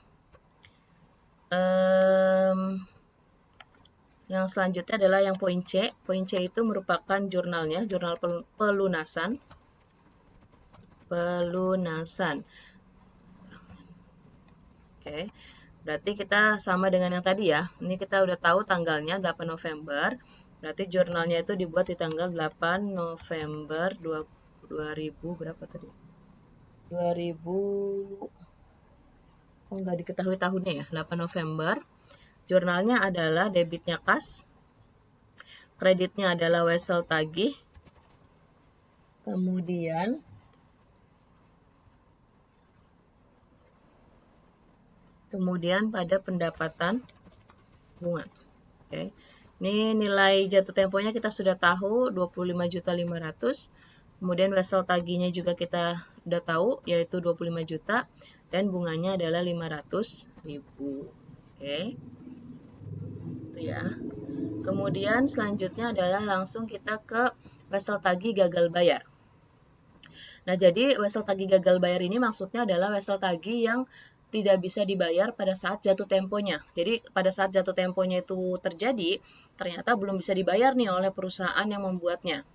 yang poin C. Poin C itu merupakan jurnalnya, jurnal pelunasan. Oke. Berarti kita sama dengan yang tadi ya. Ini kita udah tahu tanggalnya 8 November. Berarti jurnalnya itu dibuat di tanggal 8 November 2000 berapa tadi? 2000 enggak diketahui tahunnya ya. 8 November. Jurnalnya adalah debitnya kas. Kreditnya adalah wesel tagih. Kemudian pada pendapatan bunga. Oke. Ini nilai jatuh temponya kita sudah tahu 25.500.000. Kemudian wesel tagihnya juga kita sudah tahu yaitu 25 juta dan bunganya adalah 500.000. Oke. Itu ya. Kemudian selanjutnya adalah langsung kita ke wesel tagih gagal bayar. Nah, jadi wesel tagih gagal bayar ini maksudnya adalah wesel tagih yang tidak bisa dibayar pada saat jatuh temponya. Jadi pada saat jatuh temponya itu terjadi, ternyata belum bisa dibayar nih oleh perusahaan yang membuatnya.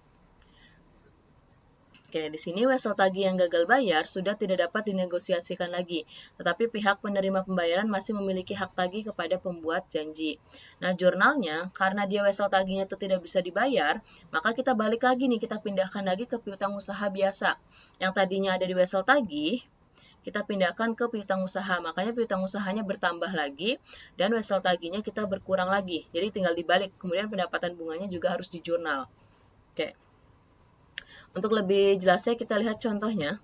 Oke, di sini wesel tagih yang gagal bayar sudah tidak dapat dinegosiasikan lagi, tetapi pihak penerima pembayaran masih memiliki hak tagih kepada pembuat janji. Nah, jurnalnya, karena dia wesel tagihnya itu tidak bisa dibayar, maka kita balik lagi nih, kita pindahkan lagi ke piutang usaha biasa. Yang tadinya ada di wesel tagih, kita pindahkan ke piutang usaha, makanya piutang usahanya bertambah lagi, dan wesel tagihnya kita berkurang lagi. Jadi tinggal dibalik, kemudian pendapatan bunganya juga harus di jurnal. Oke. Untuk lebih jelasnya kita lihat contohnya.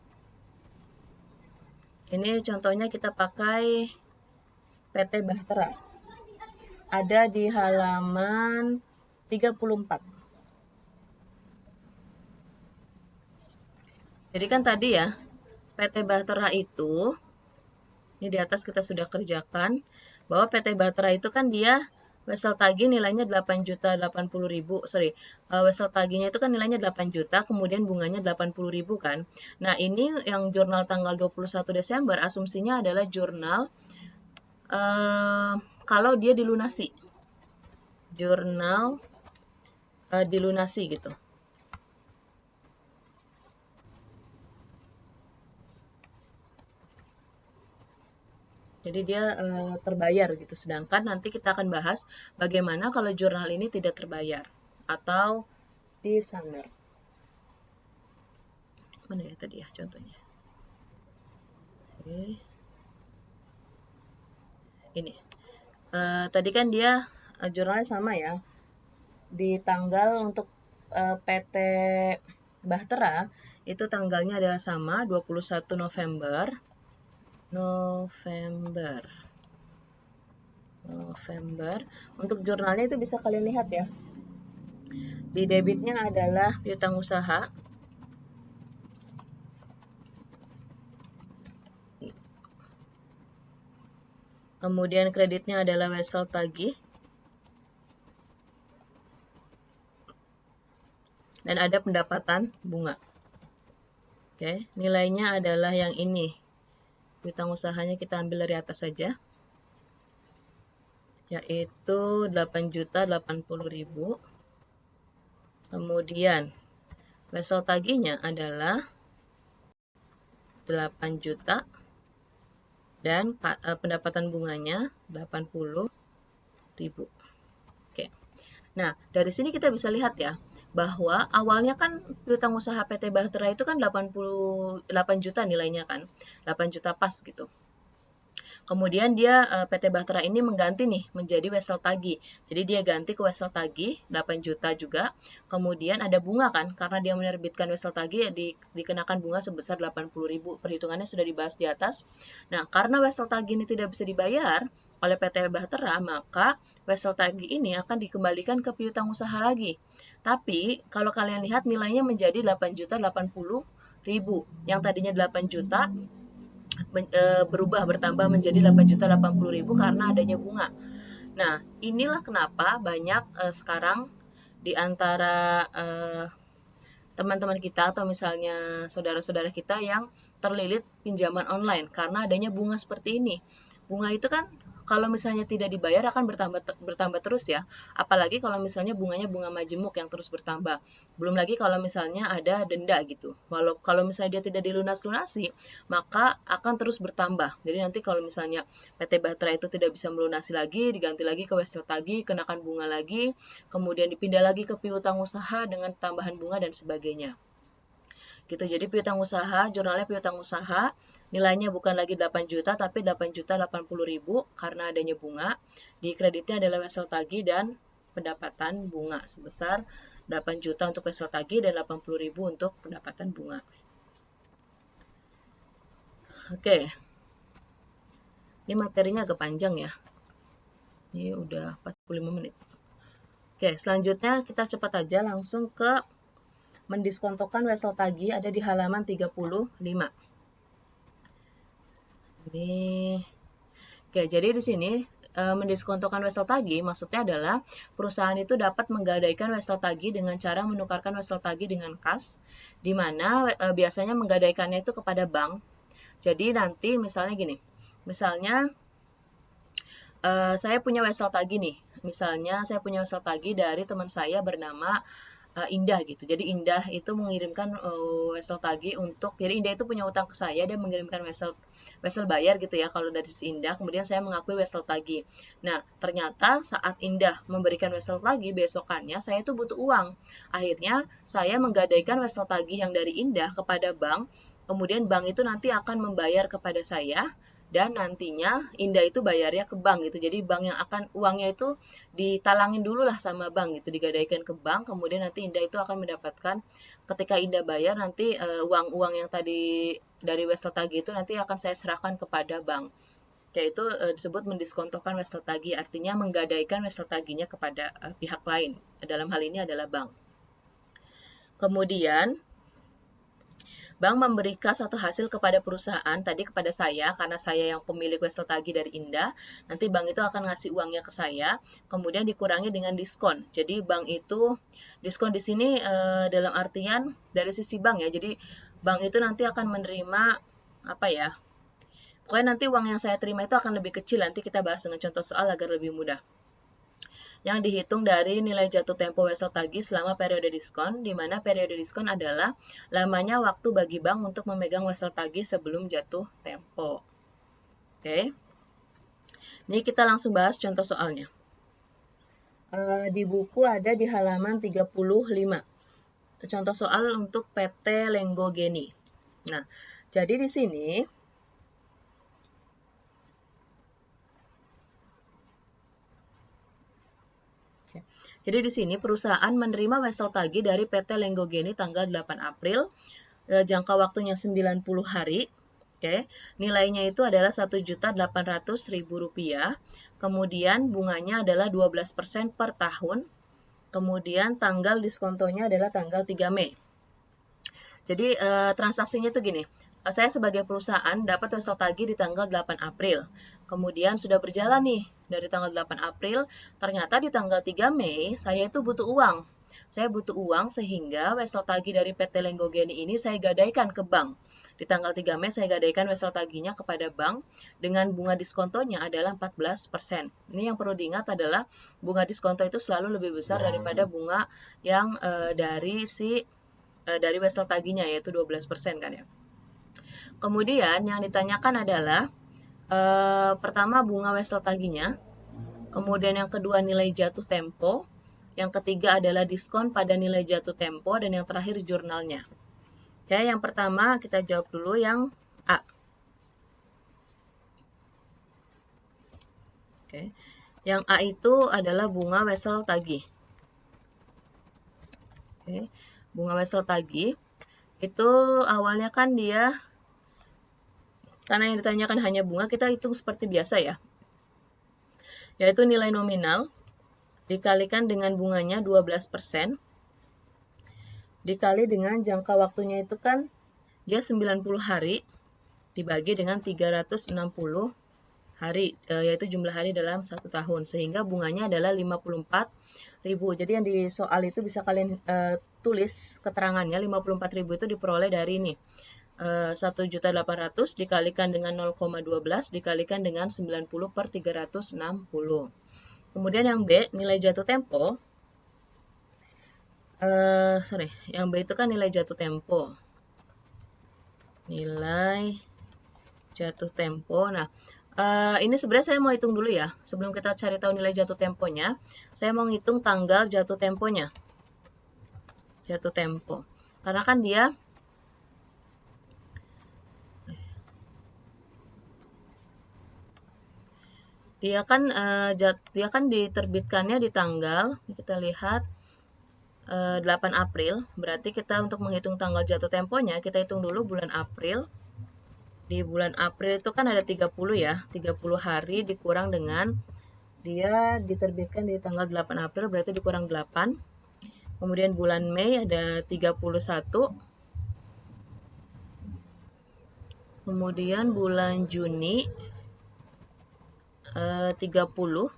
Ini contohnya kita pakai PT Bahtera. Ada di halaman 34. Jadi kan tadi ya, PT Bahtera itu, ini di atas kita sudah kerjakan, bahwa PT Bahtera itu kan dia wesel tagih nilainya 8.080.000, wesel tagihnya itu kan nilainya 8 juta, kemudian bunganya 80.000 kan. Nah, ini yang jurnal tanggal 21 Desember, asumsinya adalah jurnal kalau dia dilunasi. Jurnal dilunasi gitu. Jadi dia terbayar gitu. Sedangkan nanti kita akan bahas bagaimana kalau jurnal ini tidak terbayar atau disangar. Mana ya tadi ya contohnya? Oke. Ini. Tadi kan dia jurnalnya sama ya. Di tanggal untuk PT Bahtera itu tanggalnya adalah sama 21 November. Untuk jurnalnya itu bisa kalian lihat ya. Di debitnya adalah piutang usaha. Kemudian kreditnya adalah wesel tagih. Dan ada pendapatan bunga. Oke, nilainya adalah yang ini. Piutang usahanya kita ambil dari atas saja, yaitu 8.080.000. Kemudian wesel tagihnya adalah 8 juta dan pendapatan bunganya 80.000. Oke. Nah, dari sini kita bisa lihat ya, bahwa awalnya kan piutang usaha PT Bahtera itu kan 88 juta nilainya kan, 8 juta pas gitu. Kemudian dia PT Bahtera ini mengganti nih menjadi wesel tagih. Jadi dia ganti ke wesel tagih 8 juta juga. Kemudian ada bunga kan, karena dia menerbitkan wesel tagih dikenakan bunga sebesar 80.000. Perhitungannya sudah dibahas di atas. Nah, karena wesel tagih ini tidak bisa dibayar oleh PT Bahtera, maka wesel tagih ini akan dikembalikan ke piutang usaha lagi. Tapi kalau kalian lihat nilainya menjadi 8.080.000. Yang tadinya 8 juta berubah bertambah menjadi 8.080.000 karena adanya bunga. Nah, inilah kenapa banyak sekarang di antara teman-teman kita atau misalnya saudara-saudara kita yang terlilit pinjaman online karena adanya bunga seperti ini. Bunga itu kan kalau misalnya tidak dibayar akan bertambah terus ya. Apalagi kalau misalnya bunganya bunga majemuk yang terus bertambah. Belum lagi kalau misalnya ada denda gitu. Walau kalau misalnya dia tidak dilunas-lunasi, maka akan terus bertambah. Jadi nanti kalau misalnya PT Bahtera itu tidak bisa melunasi lagi, diganti lagi ke Westel Tagih, kenakan bunga lagi, kemudian dipindah lagi ke piutang usaha dengan tambahan bunga dan sebagainya. Gitu. Jadi piutang usaha, jurnalnya piutang usaha, nilainya bukan lagi 8 juta tapi 8 juta 80 ribu karena adanya bunga. Di kreditnya adalah Westel Tagih dan pendapatan bunga sebesar 8 juta untuk Westel Tagih dan 80 ribu untuk pendapatan bunga. Oke. Ini materinya agak panjang ya. Ini udah 45 menit. Oke, selanjutnya kita cepat aja langsung ke mendiskontokan Westel Tagih ada di halaman 35. Ini. Oke, jadi di sini mendiskontokan Westel Tagih maksudnya adalah perusahaan itu dapat menggadaikan Westel Tagih dengan cara menukarkan Westel Tagih dengan kas, di mana biasanya menggadaikannya itu kepada bank. Jadi nanti misalnya gini, misalnya saya punya Westel Tagih nih, misalnya saya punya Westel Tagih dari teman saya bernama Indah gitu. Jadi Indah itu mengirimkan Westel Tagih untuk, jadi Indah itu punya utang ke saya, dia mengirimkan Westel bayar gitu ya kalau dari si Indah, kemudian saya mengakui Westel Tagih. Nah, ternyata saat Indah memberikan Westel Tagih, besokannya saya itu butuh uang. Akhirnya saya menggadaikan Westel Tagih yang dari Indah kepada bank, kemudian bank itu nanti akan membayar kepada saya, dan nantinya Indah itu bayarnya ke bank gitu. Jadi bank yang akan uangnya itu ditalangin dulu lah sama bank gitu, digadaikan ke bank, kemudian nanti Indah itu akan mendapatkan ketika Indah bayar nanti uang-uang yang tadi dari Westel Tagih itu nanti akan saya serahkan kepada bank. Yaitu disebut mendiskontokan Westel Tagih, artinya menggadaikan Westel Tagihnya kepada pihak lain. Dalam hal ini adalah bank. Kemudian bank memberikan satu hasil kepada perusahaan, tadi kepada saya, karena saya yang pemilik Westel Tagih dari Indah, nanti bank itu akan ngasih uangnya ke saya, kemudian dikurangi dengan diskon. Jadi bank itu, diskon di sini dalam artian dari sisi bank ya, jadi bank itu nanti akan menerima, apa ya, pokoknya nanti uang yang saya terima itu akan lebih kecil, nanti kita bahas dengan contoh soal agar lebih mudah. Yang dihitung dari nilai jatuh tempo Westel Tagih selama periode diskon, di mana periode diskon adalah lamanya waktu bagi bank untuk memegang Westel Tagih sebelum jatuh tempo. Oke. Ini kita langsung bahas contoh soalnya. Di buku ada di halaman 35. Contoh soal untuk PT Lenggogeni. Nah, jadi di sini Jadi di sini perusahaan menerima Westel Tagih dari PT Lenggogeni tanggal 8 April, jangka waktunya 90 hari. Oke, nilainya itu adalah Rp1.800.000. Kemudian bunganya adalah 12% per tahun. Kemudian tanggal diskontonya adalah tanggal 3 Mei. Jadi transaksinya itu gini. Saya sebagai perusahaan dapat Westel Tagih di tanggal 8 April. Kemudian sudah berjalan nih dari tanggal 8 April, ternyata di tanggal 3 Mei saya itu butuh uang. Saya butuh uang sehingga Westel Tagih dari PT Lenggogeni ini saya gadaikan ke bank. Di tanggal 3 Mei saya gadaikan Westel Tagihnya kepada bank dengan bunga diskontonya adalah 14%. Ini yang perlu diingat adalah bunga diskonto itu selalu lebih besar daripada bunga yang dari Westel Tagihnya, yaitu 12% kan ya. Kemudian yang ditanyakan adalah pertama bunga Westel Tagihnya, kemudian yang kedua nilai jatuh tempo, yang ketiga adalah diskon pada nilai jatuh tempo, dan yang terakhir jurnalnya. Oke, yang pertama kita jawab dulu yang A. Oke. Yang A itu adalah bunga Westel Tagih. Oke. Bunga Westel Tagih itu awalnya kan dia, karena yang ditanyakan hanya bunga, kita hitung seperti biasa ya, yaitu nilai nominal dikalikan dengan bunganya 12%, dikali dengan jangka waktunya itu kan dia 90 hari, dibagi dengan 360 hari, yaitu jumlah hari dalam 1 tahun, sehingga bunganya adalah 54.000. Jadi yang di soal itu bisa kalian tulis keterangannya, 54.000 itu diperoleh dari ini, 1.800.000 dikalikan dengan 0,12 dikalikan dengan 90/360. Kemudian yang B, nilai jatuh tempo. Yang B itu kan nilai jatuh tempo. Nilai jatuh tempo. Nah, ini sebenarnya saya mau hitung dulu ya. Sebelum kita cari tahu nilai jatuh temponya, saya mau ngitung tanggal jatuh temponya. Jatuh tempo. Karena kan dia kan diterbitkannya di tanggal, kita lihat 8 April. Berarti kita untuk menghitung tanggal jatuh temponya, kita hitung dulu bulan April. Di bulan April itu kan ada 30 ya, 30 hari dikurang dengan dia diterbitkan di tanggal 8 April, berarti dikurang 8. Kemudian bulan Mei ada 31. Kemudian bulan Juni 30.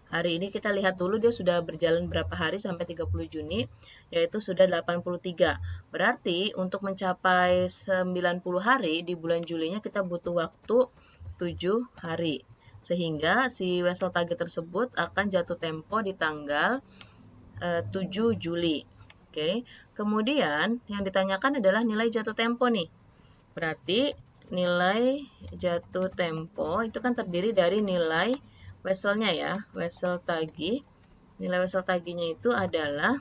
Hari ini kita lihat dulu dia sudah berjalan berapa hari sampai 30 Juni, yaitu sudah 83. Berarti untuk mencapai 90 hari di bulan Julinya kita butuh waktu 7 hari. Sehingga si wesel tagi tersebut akan jatuh tempo di tanggal 7 Juli. Oke. Kemudian yang ditanyakan adalah nilai jatuh tempo nih. Berarti nilai jatuh tempo itu kan terdiri dari nilai weselnya ya, wesel tagi. Nilai wesel taginya itu adalah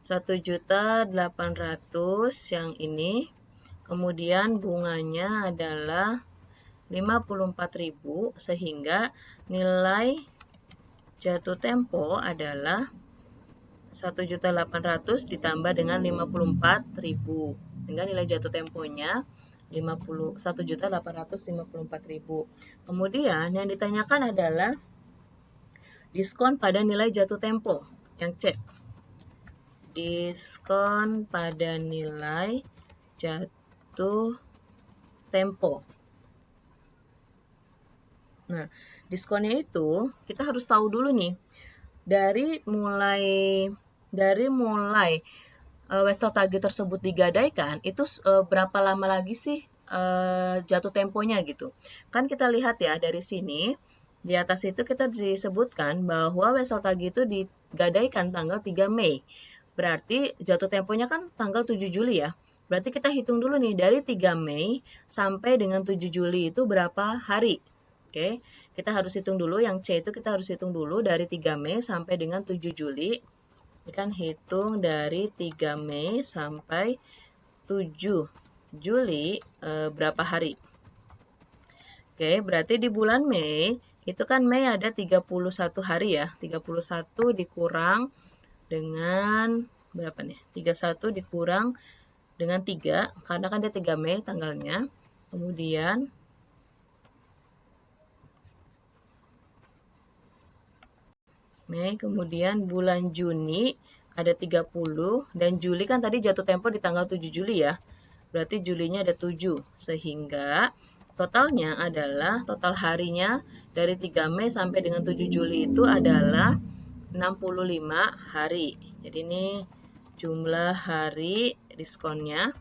1.800.000 yang ini. Kemudian bunganya adalah 54.000, sehingga nilai jatuh tempo adalah 1.800.000 ditambah dengan 54.000. Sehingga nilai jatuh temponya 1.854.000. Kemudian yang ditanyakan adalah diskon pada nilai jatuh tempo. Yang C. Diskon pada nilai jatuh tempo. Nah, diskonnya itu kita harus tahu dulu nih. Dari mulai wesel tagi tersebut digadaikan, itu berapa lama lagi sih jatuh temponya gitu. Kan kita lihat ya dari sini, di atas itu kita disebutkan bahwa wesel tagi itu digadaikan tanggal 3 Mei. Berarti jatuh temponya kan tanggal 7 Juli ya. Berarti kita hitung dulu nih, dari 3 Mei sampai dengan 7 Juli itu berapa hari. Oke, kita harus hitung dulu, yang C itu kita harus hitung dulu dari 3 Mei sampai dengan 7 Juli. Kan hitung dari 3 Mei sampai 7 Juli berapa hari. Oke, berarti di bulan Mei, itu kan Mei ada 31 hari ya. 31 dikurang dengan berapa nih? 31 dikurang dengan 3, karena kan dia 3 Mei tanggalnya. Kemudian Mei, kemudian bulan Juni ada 30, dan Juli kan tadi jatuh tempo di tanggal 7 Juli ya. Berarti Julinya ada 7, sehingga totalnya adalah, total harinya dari 3 Mei sampai dengan 7 Juli itu adalah 65 hari. Jadi ini jumlah hari diskonnya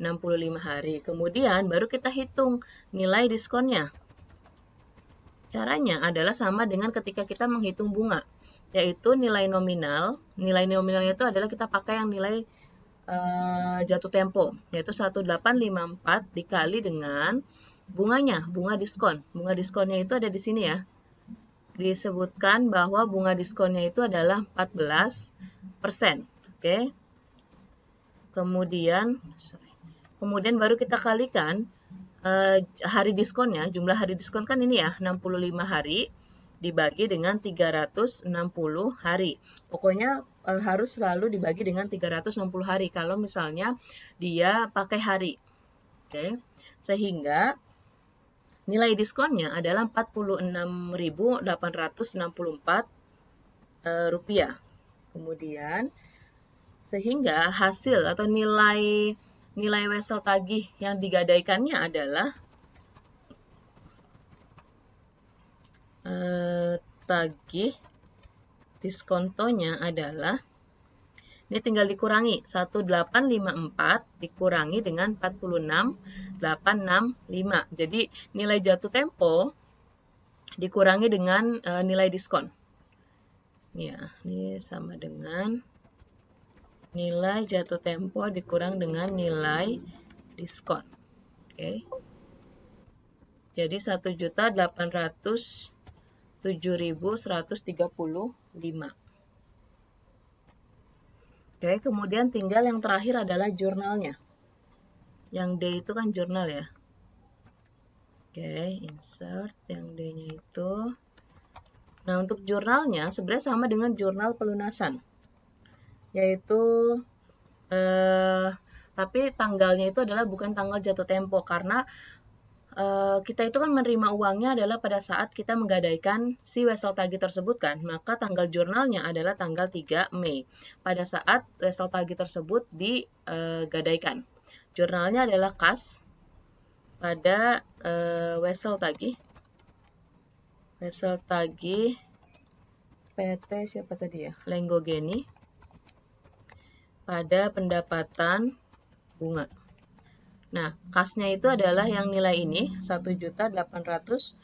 65 hari. Kemudian baru kita hitung nilai diskonnya. Caranya adalah sama dengan ketika kita menghitung bunga, yaitu nilai nominal. Nilai nominalnya itu adalah kita pakai yang nilai jatuh tempo, yaitu 1.854 dikali dengan bunganya, bunga diskon. Bunga diskonnya itu ada di sini ya. Disebutkan bahwa bunga diskonnya itu adalah 14%. Oke. Kemudian baru kita kalikan hari diskonnya. Jumlah hari diskon kan ini ya, 65 hari dibagi dengan 360 hari. Pokoknya harus selalu dibagi dengan 360 hari kalau misalnya dia pakai hari. Oke. Sehingga nilai diskonnya adalah 46.864 rupiah. Kemudian sehingga hasil atau nilai wesel tagih yang digadaikannya adalah tagih diskontonya adalah, ini tinggal dikurangi, 1854 dikurangi dengan 46865. Jadi nilai jatuh tempo dikurangi dengan nilai diskon. Ya, ini sama dengan nilai jatuh tempo dikurang dengan nilai diskon. Oke. Jadi 1.807.135. Oke, kemudian tinggal yang terakhir adalah jurnalnya. Yang D itu kan jurnal ya. Oke, insert yang D-nya itu. Nah, untuk jurnalnya sebenarnya sama dengan jurnal pelunasan. Yaitu tapi tanggalnya itu adalah bukan tanggal jatuh tempo, karena kita itu kan menerima uangnya adalah pada saat kita menggadaikan si wesel tagih tersebut kan, maka tanggal jurnalnya adalah tanggal 3 Mei pada saat wesel tagih tersebut digadaikan. Jurnalnya adalah kas pada wesel tagih PT siapa tadi ya, Lenggogeni pada pendapatan bunga. Nah, kasnya itu adalah yang nilai ini 1.807.000,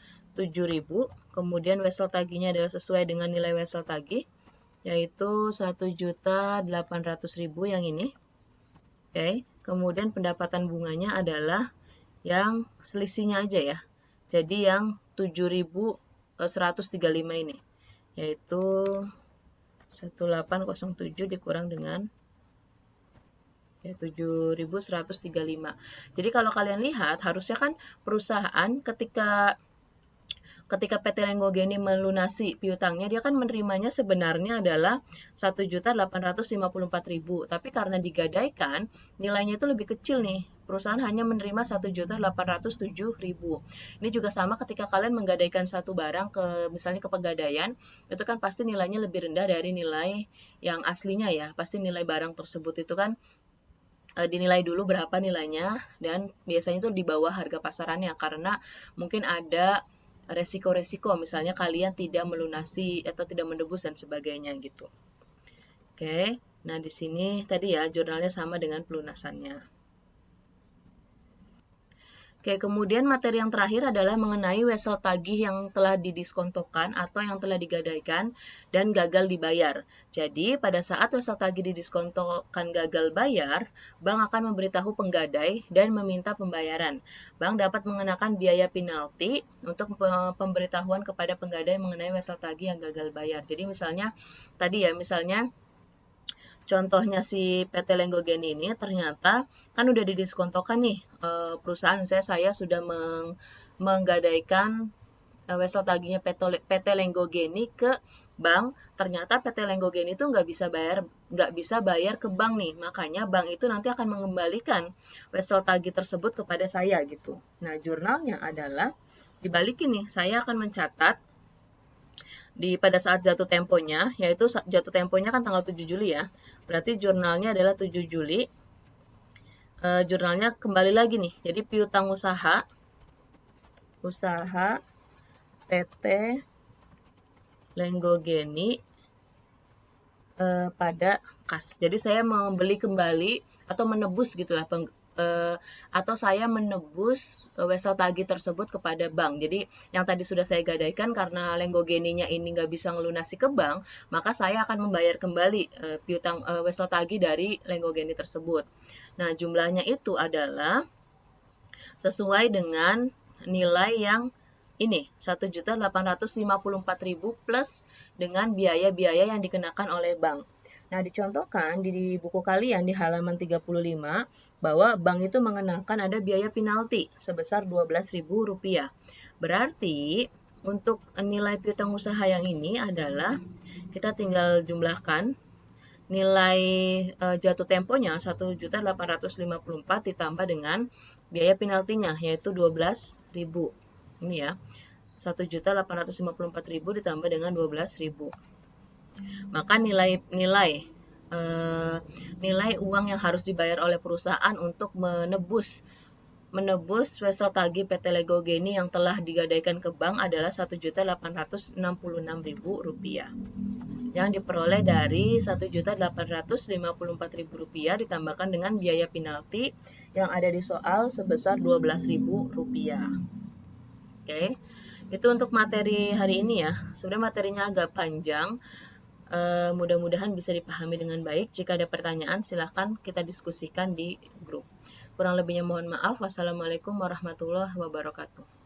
kemudian wesel tagihnya adalah sesuai dengan nilai wesel tagih, yaitu 1.800.000 yang ini. Oke, kemudian pendapatan bunganya adalah yang selisihnya aja ya. Jadi yang 7.135 ini, yaitu 1807 dikurang dengan 7.135. Jadi kalau kalian lihat, harusnya kan perusahaan ketika PT Lenggogeni melunasi piutangnya, dia kan menerimanya sebenarnya adalah 1.854.000. Tapi karena digadaikan, nilainya itu lebih kecil nih. Perusahaan hanya menerima 1.807.000. Ini juga sama ketika kalian menggadaikan satu barang misalnya ke Pegadaian, itu kan pasti nilainya lebih rendah dari nilai yang aslinya ya. Pasti nilai barang tersebut itu kan dinilai dulu berapa nilainya, dan biasanya itu di bawah harga pasarannya karena mungkin ada resiko-resiko, misalnya kalian tidak melunasi atau tidak menebus dan sebagainya gitu. Oke, nah di sini tadi ya jurnalnya sama dengan pelunasannya. Oke, kemudian materi yang terakhir adalah mengenai wesel tagih yang telah didiskontokan atau yang telah digadaikan dan gagal dibayar. Jadi, pada saat wesel tagih didiskontokan gagal bayar, bank akan memberitahu penggadai dan meminta pembayaran. Bank dapat mengenakan biaya penalti untuk pemberitahuan kepada penggadai mengenai wesel tagih yang gagal bayar. Jadi, misalnya tadi ya, misalnya contohnya si PT Lenggogeni ini ternyata kan udah didiskontokan nih perusahaan, saya sudah menggadaikan wesel tagihnya PT Lenggogeni ke bank, ternyata PT Lenggogeni itu nggak bisa bayar ke bank nih, makanya bank itu nanti akan mengembalikan wesel tagih tersebut kepada saya gitu. Nah, jurnalnya adalah dibalikin nih, saya akan mencatat pada saat jatuh temponya, yaitu jatuh temponya kan tanggal 7 Juli ya. Berarti jurnalnya adalah 7 Juli. Jurnalnya kembali lagi nih. Jadi piutang usaha PT Lenggogeni pada kas. Jadi saya membeli kembali atau menebus gitulah, atau saya menebus wesel tagih tersebut kepada bank. Jadi yang tadi sudah saya gadaikan, karena Lenggogeninya ini nggak bisa ngelunasi ke bank, maka saya akan membayar kembali piutang wesel tagih dari Lenggogeni tersebut. Nah, jumlahnya itu adalah sesuai dengan nilai yang ini 1.854.000 plus dengan biaya-biaya yang dikenakan oleh bank. Nah, dicontohkan di buku kalian di halaman 35 bahwa bank itu mengenakan ada biaya penalti sebesar Rp12.000. Berarti untuk nilai piutang usaha yang ini adalah kita tinggal jumlahkan nilai jatuh temponya 1.854 ditambah dengan biaya penaltinya yaitu 12.000. Ini ya. 1.854.000 ditambah dengan 12.000. Maka nilai uang yang harus dibayar oleh perusahaan untuk menebus menebus wesel tagih PT Lego Geni yang telah digadaikan ke bank adalah Rp1.866.000 yang diperoleh dari Rp1.854.000 ditambahkan dengan biaya penalti yang ada di soal sebesar Rp12.000. Oke, itu untuk materi hari ini ya. Sebenarnya materinya agak panjang. Mudah-mudahan bisa dipahami dengan baik. Jika ada pertanyaan, silahkan kita diskusikan di grup. Kurang lebihnya mohon maaf. Wassalamualaikum warahmatullahi wabarakatuh.